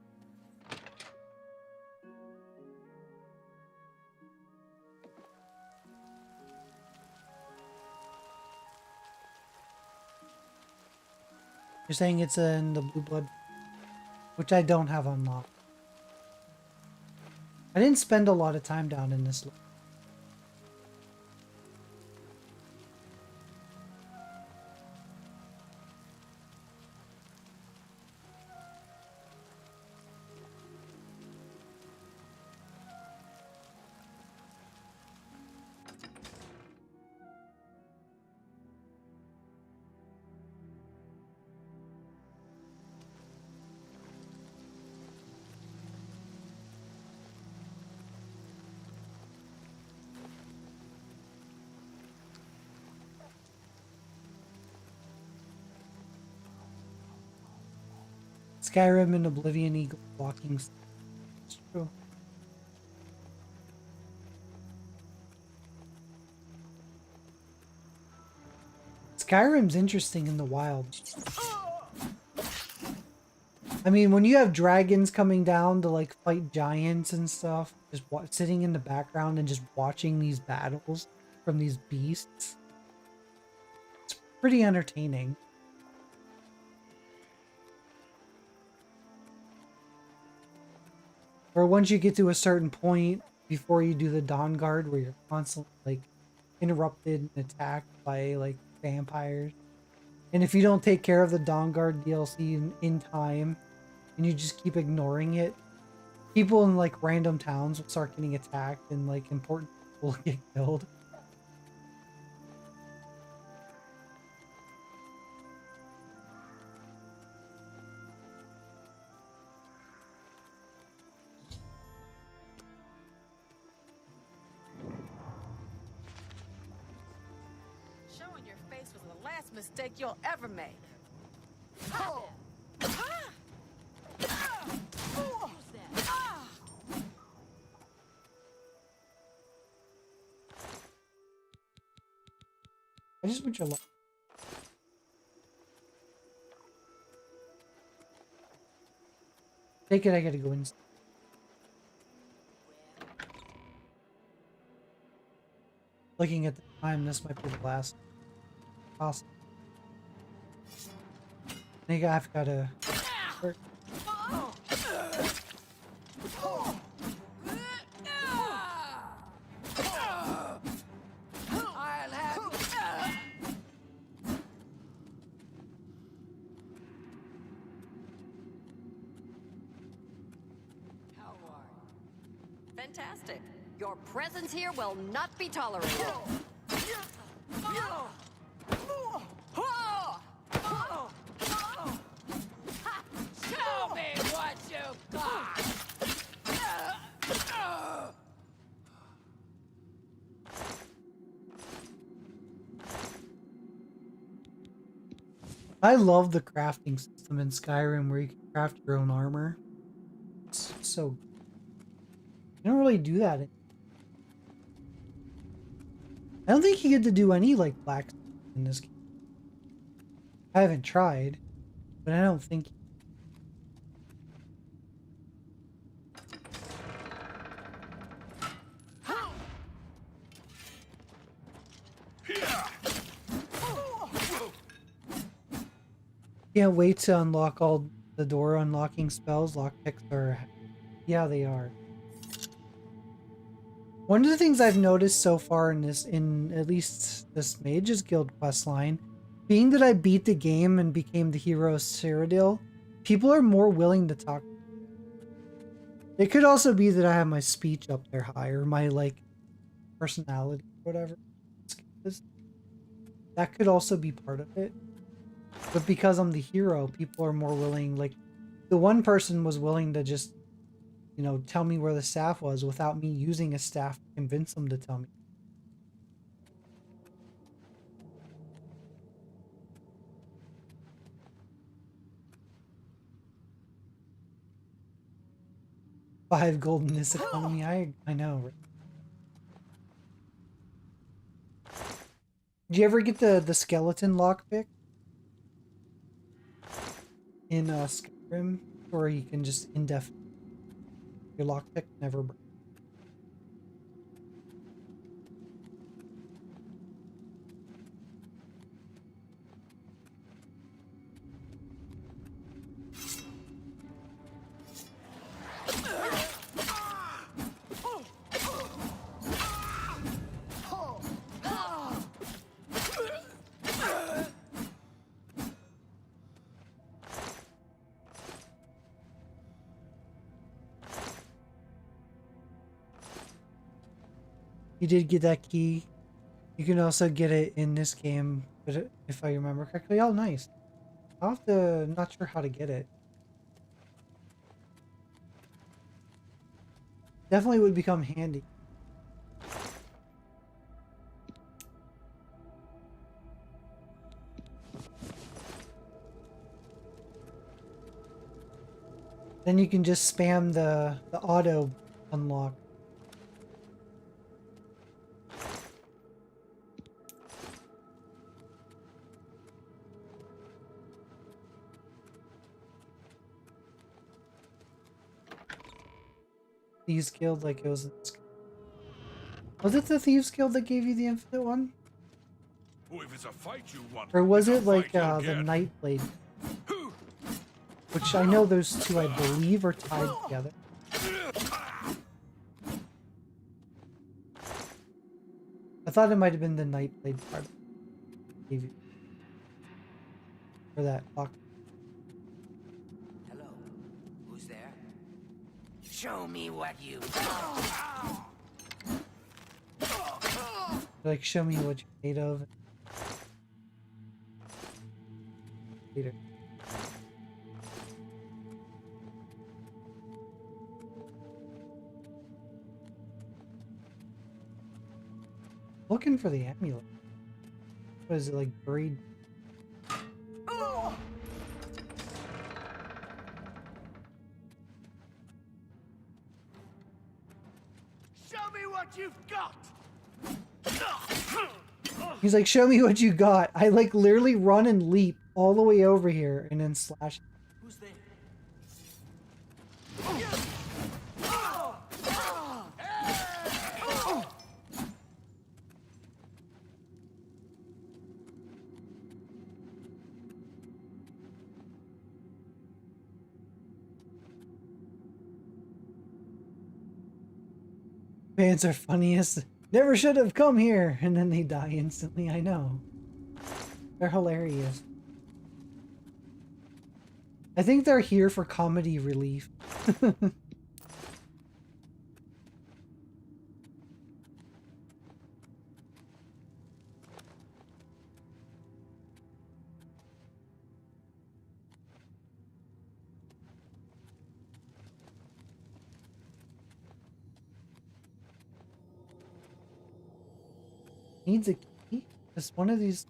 You're saying it's in the Blue Blood, which I don't have unlocked. I didn't spend a lot of time down in this. Skyrim and Oblivion Eagle walking. It's true. Skyrim's interesting in the wild. I mean, when you have dragons coming down to like fight giants and stuff, just sitting in the background and just watching these battles from these beasts, it's pretty entertaining. Or once you get to a certain point before you do the Dawn Guard, where you're constantly like interrupted and attacked by like vampires, and if you don't take care of the Dawn Guard DLC in time, and you just keep ignoring it, people in like random towns will start getting attacked, and like important people will get killed. Showing your face was the last mistake you'll ever make. Oh. I just want your luck. Take it, I gotta go in. Looking at the time, this might be the last. Awesome. I think I've gotta... fantastic. Your presence here will not be tolerated. Show me what you've got! I love the crafting system in Skyrim where you can craft your own armor. It's so... You don't really do that. I don't think you get to do any, like, blacksmith in this game. I haven't tried, but I don't think... Can't wait to unlock all the door unlocking spells. Lockpicks are... Yeah, they are. One of the things I've noticed so far in at least this Mage's Guild questline, being that I beat the game and became the hero of Cyrodiil, people are more willing to talk. It could also be that I have my speech up there high, or my, like, personality, whatever. That could also be part of it. But because I'm the hero, people are more willing, like, the one person was willing to just, you know, tell me where the staff was without me using a staff to convince them to tell me. $5 gold in this economy, I know. Did you ever get the skeleton lockpick? In Skyrim, or you can just indefinitely. Your lockpick never breaks. You did get that key. You can also get it in this game, but if I remember correctly. Oh, nice. I'll have to... Not sure how to get it. Definitely would become handy. Then you can just spam the auto unlock. Thieves Guild, like it was. Was it the Thieves Guild that gave you the infinite one? Oh, if it's a fight you want, Or was it's a it like fight the you'll get. Nightblade? Which I know those two, I believe, are tied together. I thought it might have been the Nightblade part. Gave you. For that lock. Hello? Who's there? Show me what you Like, show me what you're made of. Later. Looking for the amulet. What is it, like buried? Show me what you've got! He's like, show me what you got. I like literally run and leap all the way over here and then slash. Who's there? Fans are funniest. Never should have come here. And then they die instantly. I know. They're hilarious. I think they're here for comedy relief. Needs a key? Just one of these.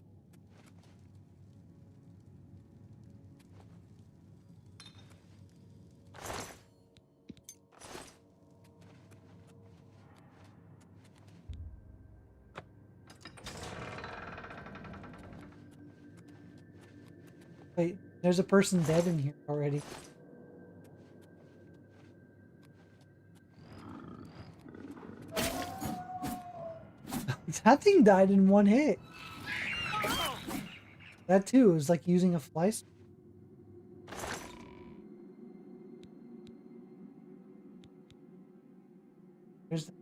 Wait, there's a person dead in here already. That thing died in one hit. That too was like using a fly swatter. There's the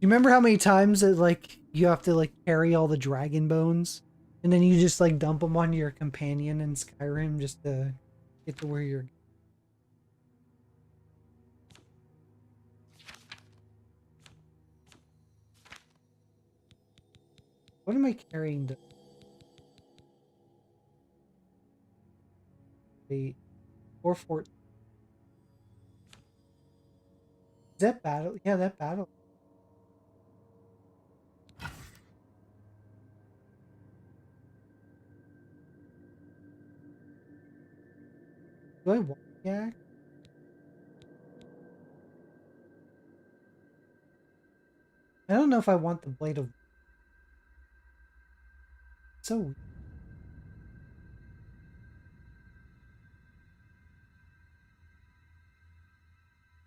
You remember how many times that like you have to like carry all the dragon bones, and then you just like dump them on your companion in Skyrim just to get to where you're. What am I carrying? Wait, 414. Is that battle? Yeah, that battle. Do I want the axe? I don't know if I want the blade of. So weird.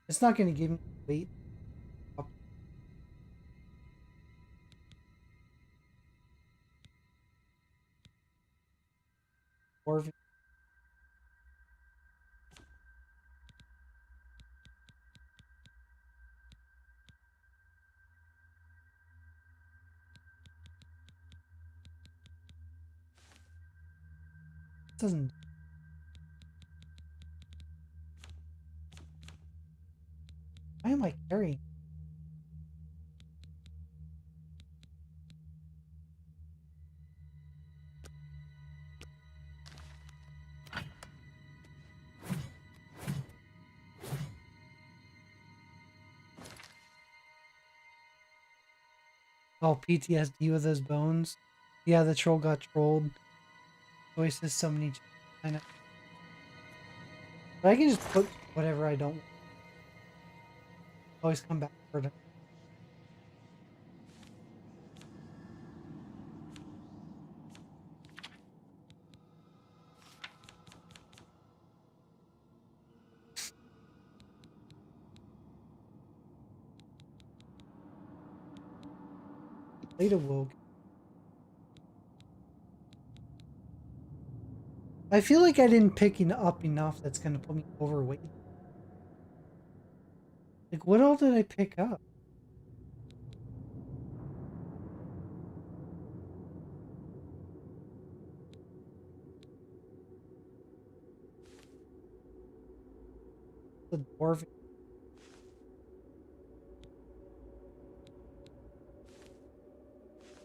It's not going to give me weight. Or doesn't. Why am I carrying? Oh, PTSD with those bones. Yeah, the troll got trolled. Choices so many. I know. But I can just put whatever I don't want. Always come back for it. Blade awoke. I feel like I didn't pick up enough that's gonna put me overweight. Like, what all did I pick up? The dwarf.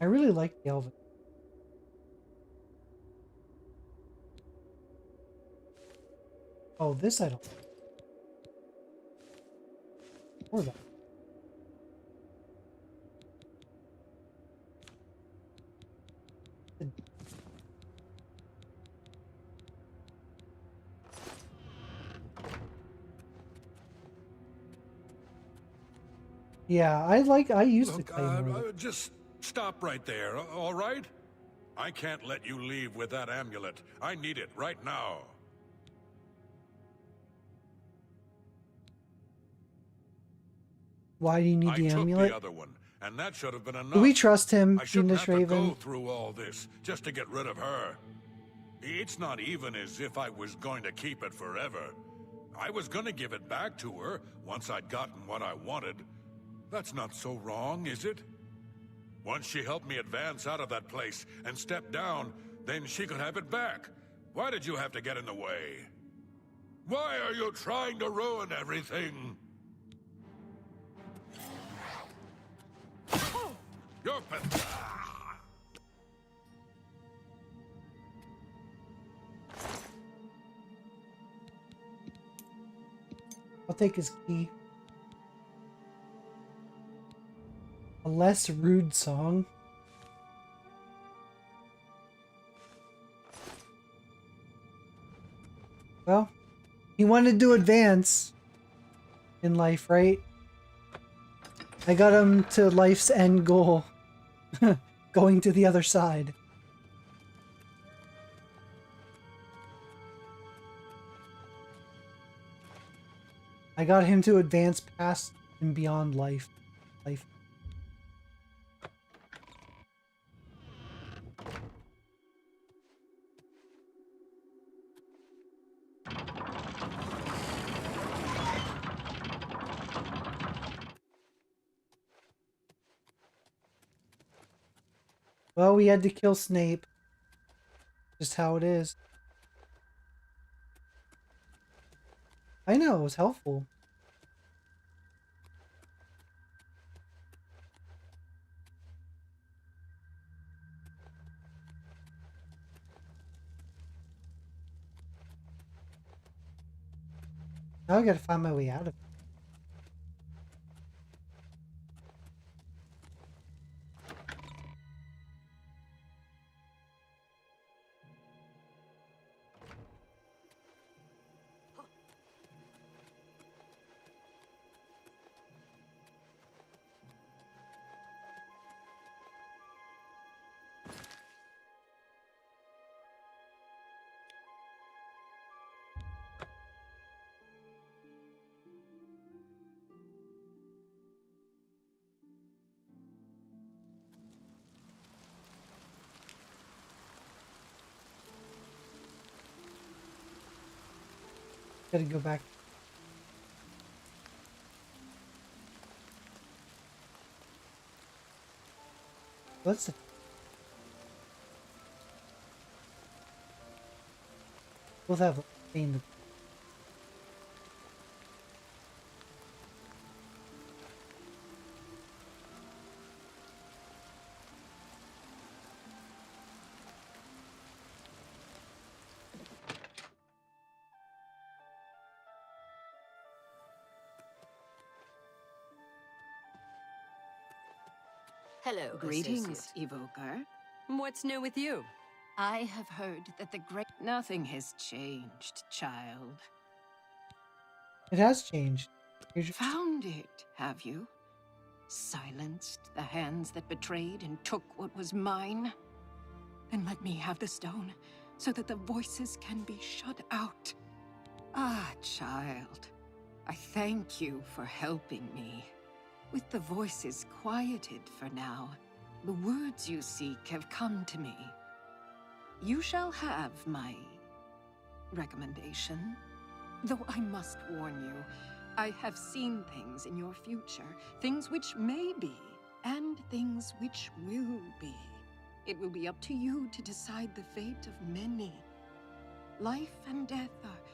I really like the elven. Oh, this I don't. Or that. Yeah, I used to play more. Just stop right there, all right? I can't let you leave with that amulet. I need it right now. Why do you need the amulet? I took the other one, and that should have been enough. Do we trust him, I shouldn't Fiendish have to Raven? go through all this just to get rid of her. It's not even as if I was going to keep it forever. I was going to give it back to her once I'd gotten what I wanted. That's not so wrong, is it? Once she helped me advance out of that place and step down, then she could have it back. Why did you have to get in the way? Why are you trying to ruin everything? You're pathetic. I'll take his key. A less rude song. Well, he wanted to advance in life, right? I got him to life's end goal. Going to the other side. I got him to advance past and beyond life. Well, we had to kill Snape. Just how it is. I know, it was helpful. Now I gotta find my way out of it. Gotta go back. What's it? Both have pain. Hello, Greetings, associate. Evoker. What's new with you? I have heard that the great... Nothing has changed, child. It has changed. Found it, have you? Silenced the hands that betrayed and took what was mine? Then let me have the stone, so that the voices can be shut out. Ah, child. I thank you for helping me. With the voices quieted for now, the words you seek have come to me. You shall have my recommendation. Though I must warn you, I have seen things in your future, things which may be, and things which will be. It will be up to you to decide the fate of many. Life and death are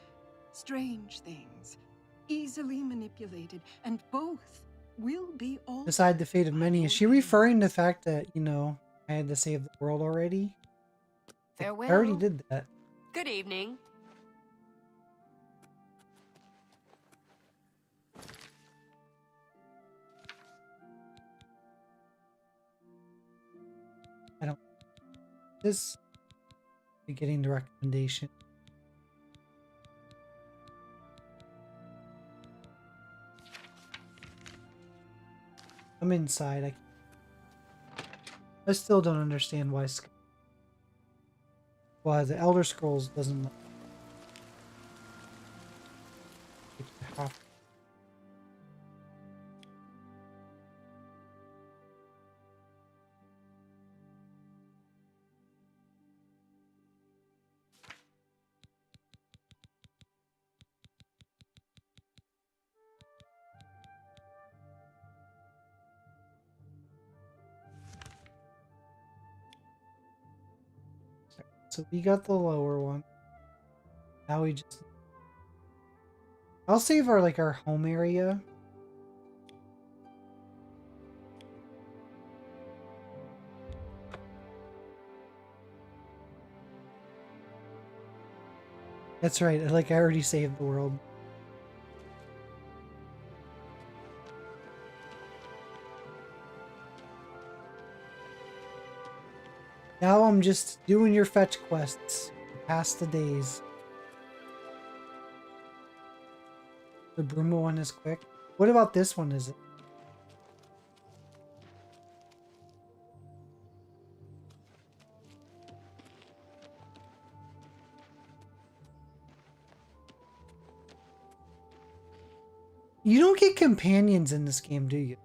strange things, easily manipulated, and both will be all... Decide the fate of many. Is she referring to the fact that, you know, I had to save the world already? Farewell. I already did that. Good evening. I don't... This... Getting the recommendation. I'm inside. I still don't understand why the Elder Scrolls doesn't So we got the lower one. Now we just... I'll save our home area. That's right. Like, I already saved the world. Now I'm just doing your fetch quests. Past the days. The Bruma one is quick. What about this one, is it? You don't get companions in this game, do you?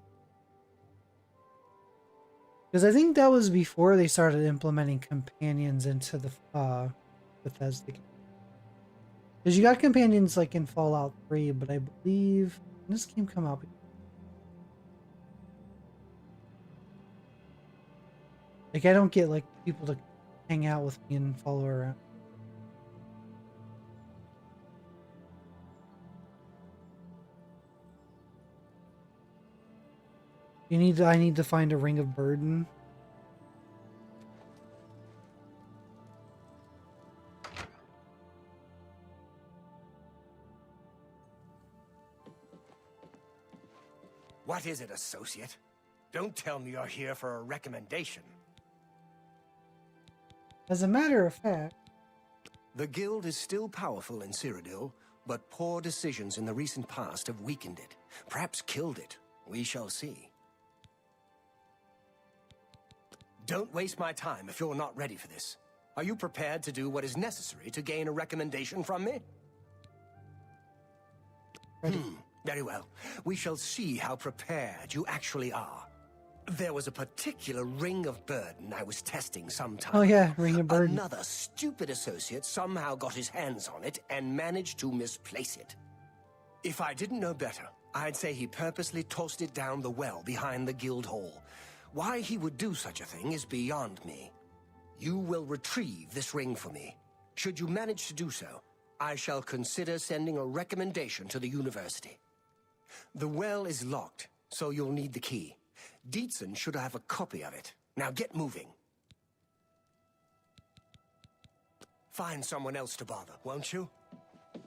Because I think that was before they started implementing companions into the Bethesda game. Because you got companions like in Fallout 3, but I believe when this game come out. Like, I don't get like people to hang out with me and follow around. I need to find a ring of burden. What is it, associate? Don't tell me you're here for a recommendation. As a matter of fact, the guild is still powerful in Cyrodiil, but poor decisions in the recent past have weakened it. Perhaps killed it. We shall see. Don't waste my time if you're not ready for this. Are you prepared to do what is necessary to gain a recommendation from me? Very well. We shall see how prepared you actually are. There was a particular ring of burden I was testing sometime. Oh yeah, ring of burden. Another stupid associate somehow got his hands on it and managed to misplace it. If I didn't know better, I'd say he purposely tossed it down the well behind the guild hall. Why he would do such a thing is beyond me. You will retrieve this ring for me. Should you manage to do so, I shall consider sending a recommendation to the university. The well is locked, so you'll need the key. Dietzen should have a copy of it. Now get moving. Find someone else to bother, won't you?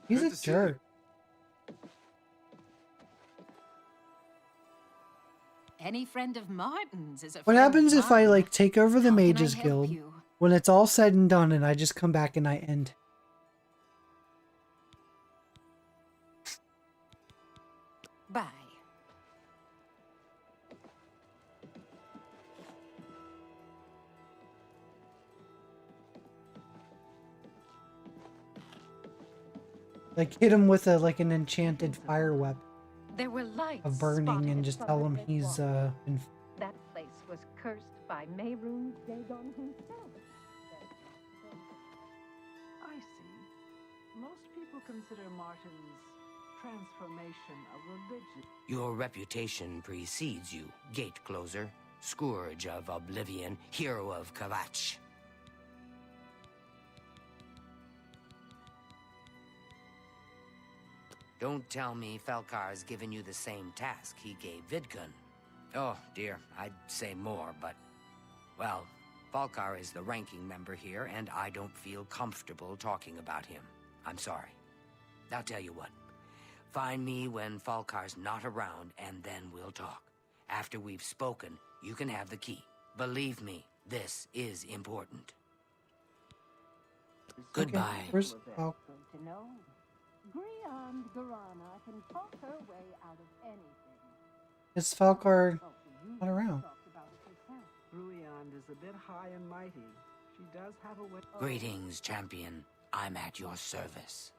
He's a jerk. Any friend of Martin's is a What friend happens of if I mine. like take over the How can I Mages help Guild you? when it's all said and done and I just come back and I end? Bye. Like hit him with an enchanted fire weapon There were lights of burning spotted and just from tell the him great he's wall. in. That place was cursed by Mehrunes Dagon himself. I see. Most people consider Martin's transformation a religion. Your reputation precedes you, gate closer, scourge of Oblivion, hero of Kvatch. Don't tell me Falcar's given you the same task he gave Vidkun. Oh, dear, I'd say more, but... Well, Falcar is the ranking member here, and I don't feel comfortable talking about him. I'm sorry. I'll tell you what. Find me when Falcar's not around, and then we'll talk. After we've spoken, you can have the key. Believe me, this is important. Goodbye. Where's Falcar? To know, Griand Garana can talk her way out of anything. Is Falcar not around? Ruiand is a bit high and mighty. She does have a way. Greetings, champion. I'm at your service.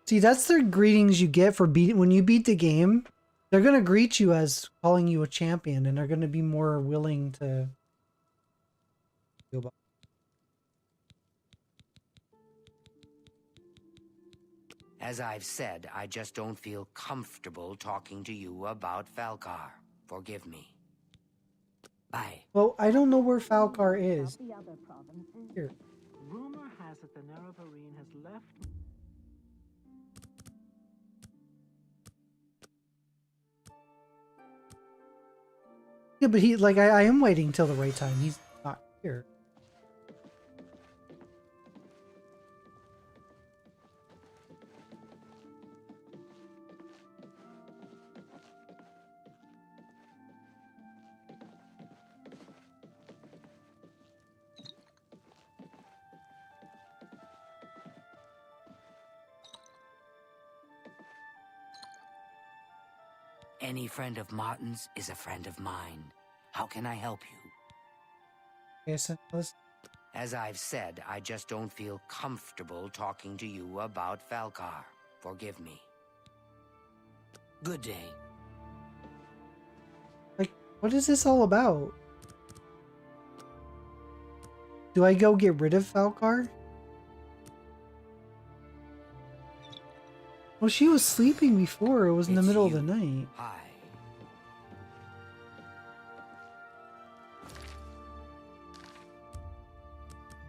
See, that's the greetings you get for when you beat the game. They're gonna greet you as calling you a champion, and they're gonna be more willing to go about. As I've said, I just don't feel comfortable talking to you about Falcar. Forgive me. Bye. Well, I don't know where Falcar is. The other provinces. Here. Rumor has it the Nerevarine has left. Yeah, but I am waiting till the right time. He's not here. Any friend of Martin's is a friend of mine. How can I help you? Yes, it was. As I've said, I just don't feel comfortable talking to you about Falcar. Forgive me. Good day. Like, what is this all about? Do I go get rid of Falcar? Well, she was sleeping before. It was in the middle of the night. Hi.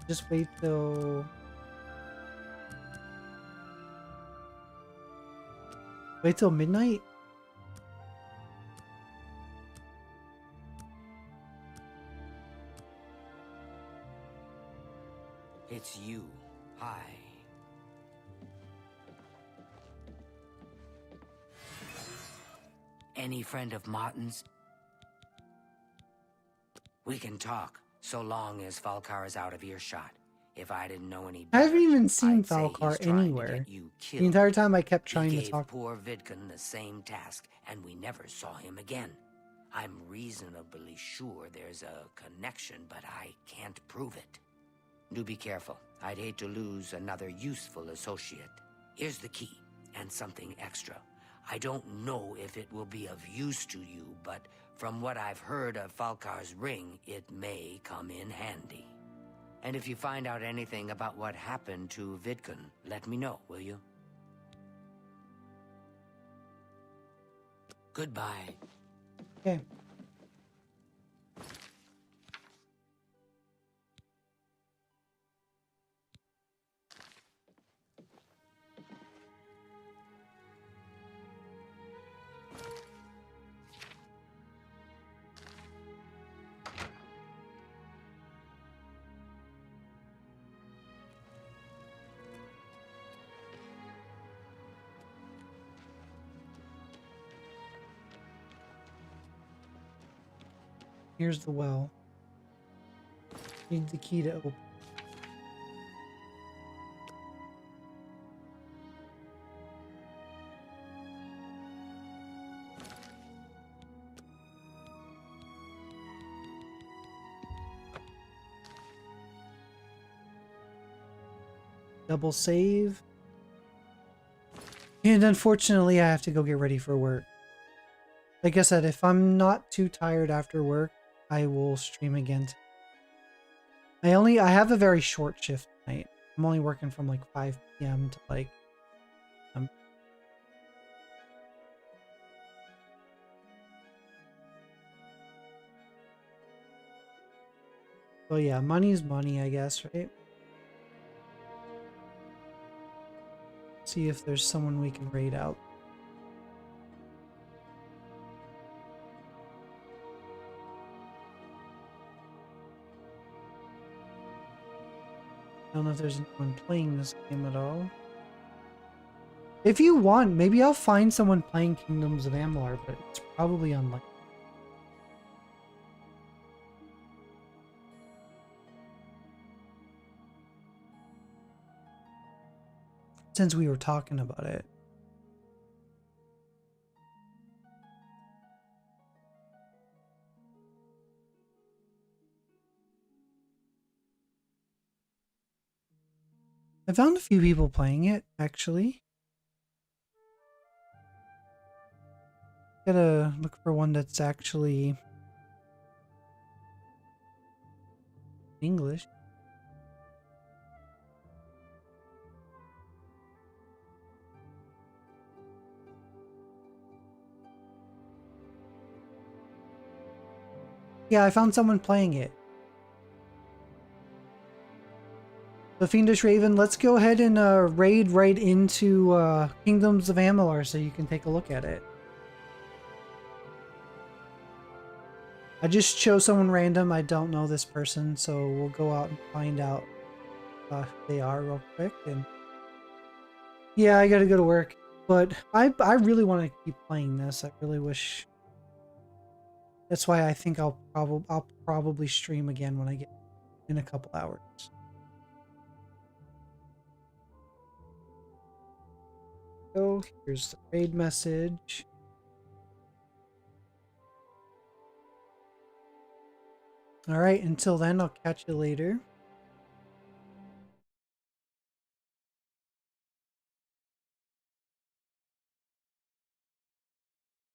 Just wait till... Wait till midnight? It's you. Hi. Any friend of Martin's? We can talk, so long as Falcar is out of earshot. If I didn't know any I better, haven't even seen I'd say he's Falcar trying to anywhere. get you The killed. entire time I kept trying He to gave talk. poor Vidkun the same task, and we never saw him again. I'm reasonably sure there's a connection, but I can't prove it. Do be careful. I'd hate to lose another useful associate. Here's the key, and something extra. I don't know if it will be of use to you, but from what I've heard of Falcar's ring, it may come in handy. And if you find out anything about what happened to Vidkun, let me know, will you? Goodbye. Okay. Here's the well. Need the key to open. Double save. And unfortunately, I have to go get ready for work. Like I said, if I'm not too tired after work, I will stream again. I have a very short shift tonight. I'm only working from like 5 p.m. to like So yeah, money's money, I guess, right? See if there's someone we can raid out. I don't know if there's anyone playing this game at all. If you want, maybe I'll find someone playing Kingdoms of Amalur, but it's probably unlikely. Since we were talking about it. I found a few people playing it, actually. Gotta look for one that's actually English. Yeah, I found someone playing it. The Fiendish Raven, let's go ahead and raid right into Kingdoms of Amalur so you can take a look at it. I just chose someone random. I don't know this person, so we'll go out and find out who they are real quick. And yeah, I gotta go to work, but I really want to keep playing this. I really wish. That's why I think I'll probably stream again when I get in a couple hours. So here's the raid message. Alright, until then, I'll catch you later.